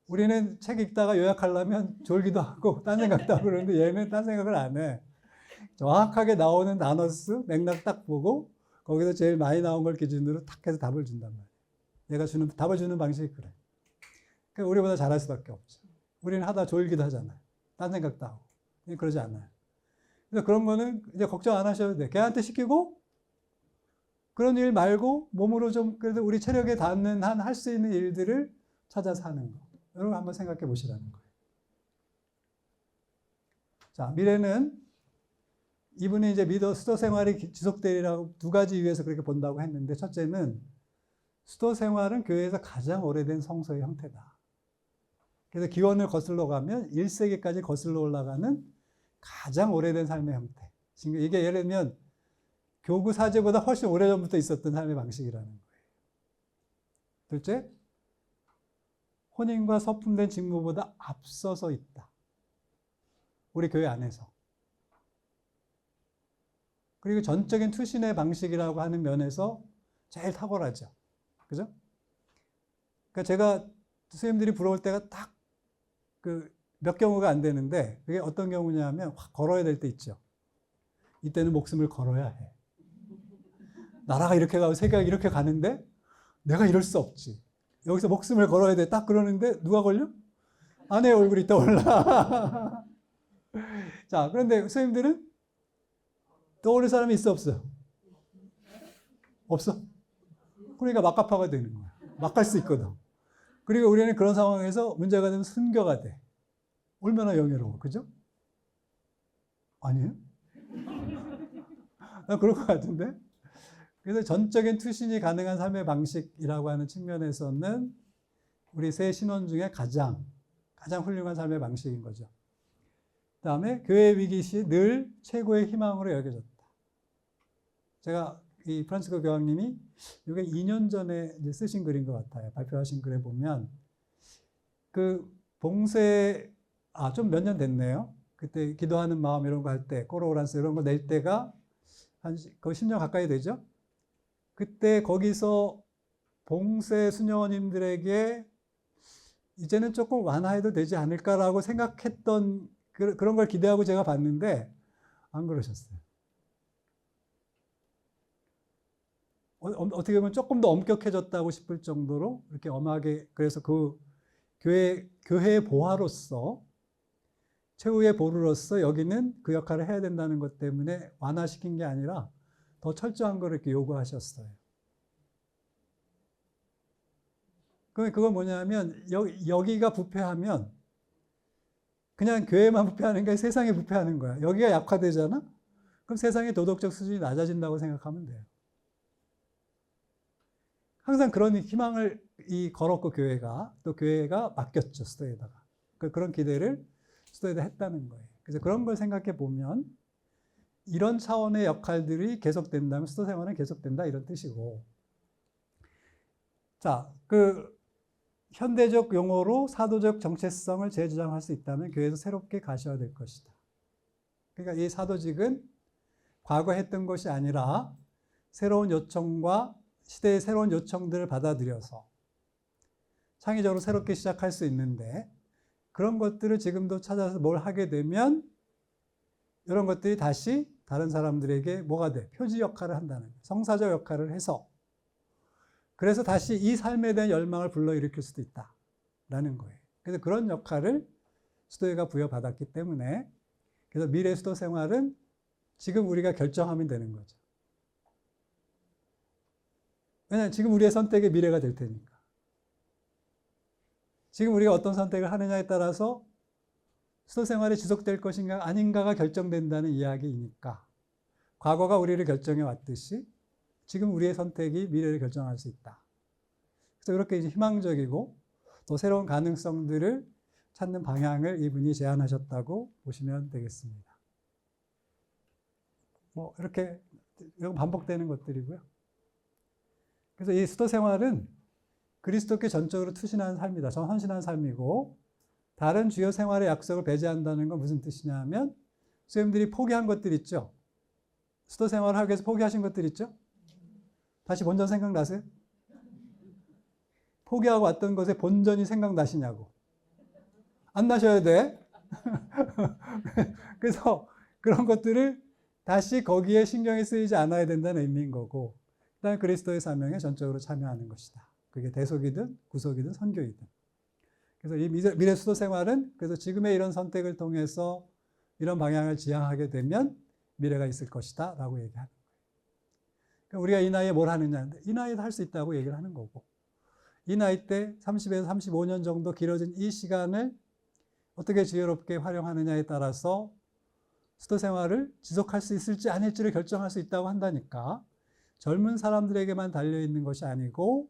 우리는 책 읽다가 요약하려면 졸기도 하고 딴 생각도 하고 그러는데 얘는 딴 생각을 안 해. 정확하게 나오는 단어 수, 맥락 딱 보고 거기서 제일 많이 나온 걸 기준으로 탁 해서 답을 준단 말이에요. 얘가 답을 주는 방식이 그래. 그러니까 우리보다 잘할 수밖에 없죠. 우리는 하다 졸기도 하잖아요. 딴 생각도 하고. 그러지 않아요. 그래서 그런 거는 이제 걱정 안 하셔도 돼. 걔한테 시키고 그런 일 말고 몸으로 좀 그래도 우리 체력에 닿는 한 할 수 있는 일들을 찾아서 하는 거. 여러분 한번 생각해 보시라는 거예요. 자, 미래는 이분이 이제 수도 생활이 지속되리라고 두 가지 이유에서 그렇게 본다고 했는데, 첫째는 수도 생활은 교회에서 가장 오래된 성서의 형태다. 그래서 기원을 거슬러 가면 1세기까지 거슬러 올라가는 가장 오래된 삶의 형태. 지금 이게 예를 들면 교구 사제보다 훨씬 오래전부터 있었던 삶의 방식이라는 거예요. 둘째, 혼인과 서품된 직무보다 앞서서 있다. 우리 교회 안에서. 그리고 전적인 투신의 방식이라고 하는 면에서 제일 탁월하죠. 그죠? 그러니까 제가 선생님들이 부러울 때가 딱 몇 경우가 안 되는데, 그게 어떤 경우냐면 확 걸어야 될 때 있죠. 이때는 목숨을 걸어야 해. 나라가 이렇게 가고 세계가 이렇게 가는데 내가 이럴 수 없지. 여기서 목숨을 걸어야 돼. 딱 그러는데 누가 걸려? 아내의 얼굴이 떠올라. 자, 그런데 선생님들은 떠오를 사람이 있어 없어요? 없어? 그러니까 막가파가 되는 거야. 막 갈 수 있거든. 그리고 우리는 그런 상황에서 문제가 되면 순교가 돼. 얼마나 영예로워. 그죠? 아니에요? 나 그럴 것 같은데? 그래서 전적인 투신이 가능한 삶의 방식이라고 하는 측면에서는 우리 새 신원 중에 가장 훌륭한 삶의 방식인 거죠. 그 다음에 교회 위기 시 늘 최고의 희망으로 여겨졌다. 제가 이 프란치스코 교황님이 이게 2년 전에 이제 쓰신 글인 것 같아요. 발표하신 글에 보면 봉쇄 좀 몇 년 됐네요. 그때 기도하는 마음 이런 거 할 때 꼬로오란스 이런 거 낼 때가 거의 10년 가까이 되죠. 그때 거기서 봉쇄 수녀님들에게 이제는 조금 완화해도 되지 않을까라고 생각했던 그런 걸 기대하고 제가 봤는데 안 그러셨어요. 어떻게 보면 조금 더 엄격해졌다고 싶을 정도로 이렇게 엄하게, 그래서 그 교회의 보화로서, 최후의 보루로서 여기는 그 역할을 해야 된다는 것 때문에 완화시킨 게 아니라 더 철저한 걸 이렇게 요구하셨어요. 그건 뭐냐면 여기가 부패하면 그냥 교회만 부패하는 게 세상이 부패하는 거야. 여기가 약화되잖아? 그럼 세상의 도덕적 수준이 낮아진다고 생각하면 돼요. 항상 그런 희망을 걸었고 또 교회가 맡겼죠. 수도에다가. 그런 기대를 수도에다 했다는 거예요. 그래서 그런 걸 생각해 보면 이런 차원의 역할들이 계속된다면 수도 생활은 계속된다 이런 뜻이고, 자, 현대적 용어로 사도적 정체성을 재주장할 수 있다면 교회에서 새롭게 가셔야 될 것이다. 그러니까 이 사도직은 과거 했던 것이 아니라 새로운 요청과 시대의 새로운 요청들을 받아들여서 창의적으로 새롭게 시작할 수 있는데, 그런 것들을 지금도 찾아서 뭘 하게 되면 이런 것들이 다시 다른 사람들에게 뭐가 돼? 표지 역할을 한다는 거예요. 성사적 역할을 해서, 그래서 다시 이 삶에 대한 열망을 불러일으킬 수도 있다라는 거예요. 그래서 그런 역할을 수도회가 부여받았기 때문에, 그래서 미래 수도 생활은 지금 우리가 결정하면 되는 거죠. 왜냐하면 지금 우리의 선택의 미래가 될 테니까. 지금 우리가 어떤 선택을 하느냐에 따라서 수도 생활이 지속될 것인가 아닌가가 결정된다는 이야기이니까, 과거가 우리를 결정해 왔듯이 지금 우리의 선택이 미래를 결정할 수 있다. 그래서 그렇게 이제 희망적이고 또 새로운 가능성들을 찾는 방향을 이분이 제안하셨다고 보시면 되겠습니다. 이렇게 반복되는 것들이고요. 그래서 이 수도 생활은 그리스도께 전적으로 투신하는 삶이다. 헌신한 삶이고, 다른 주요 생활의 약속을 배제한다는 건 무슨 뜻이냐 하면 선생님들이 포기한 것들 있죠. 수도 생활을 하기 위해서 포기하신 것들 있죠. 다시 본전 생각나세요? 포기하고 왔던 것에 본전이 생각나시냐고. 안 나셔야 돼. 그래서 그런 것들을 다시 거기에 신경이 쓰이지 않아야 된다는 의미인 거고, 그다음에 그리스도의 사명에 전적으로 참여하는 것이다. 그게 대속이든 구속이든 선교이든. 그래서 이 미래 수도 생활은 그래서 지금의 이런 선택을 통해서 이런 방향을 지향하게 되면 미래가 있을 것이다 라고 얘기하는 거예요. 그러니까 우리가 이 나이에 뭘 하느냐, 이 나이에도 할 수 있다고 얘기를 하는 거고, 이 나이 때 30에서 35년 정도 길어진 이 시간을 어떻게 지혜롭게 활용하느냐에 따라서 수도 생활을 지속할 수 있을지 아닐지를 결정할 수 있다고 한다니까 젊은 사람들에게만 달려있는 것이 아니고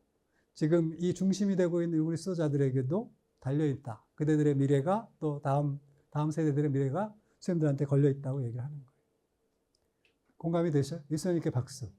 지금 이 중심이 되고 있는 우리 수도자들에게도 달려있다. 그대들의 미래가 또 다음 세대들의 미래가 선생님들한테 걸려있다고 얘기를 하는 거예요. 공감이 되셔요? 일선님께 박수.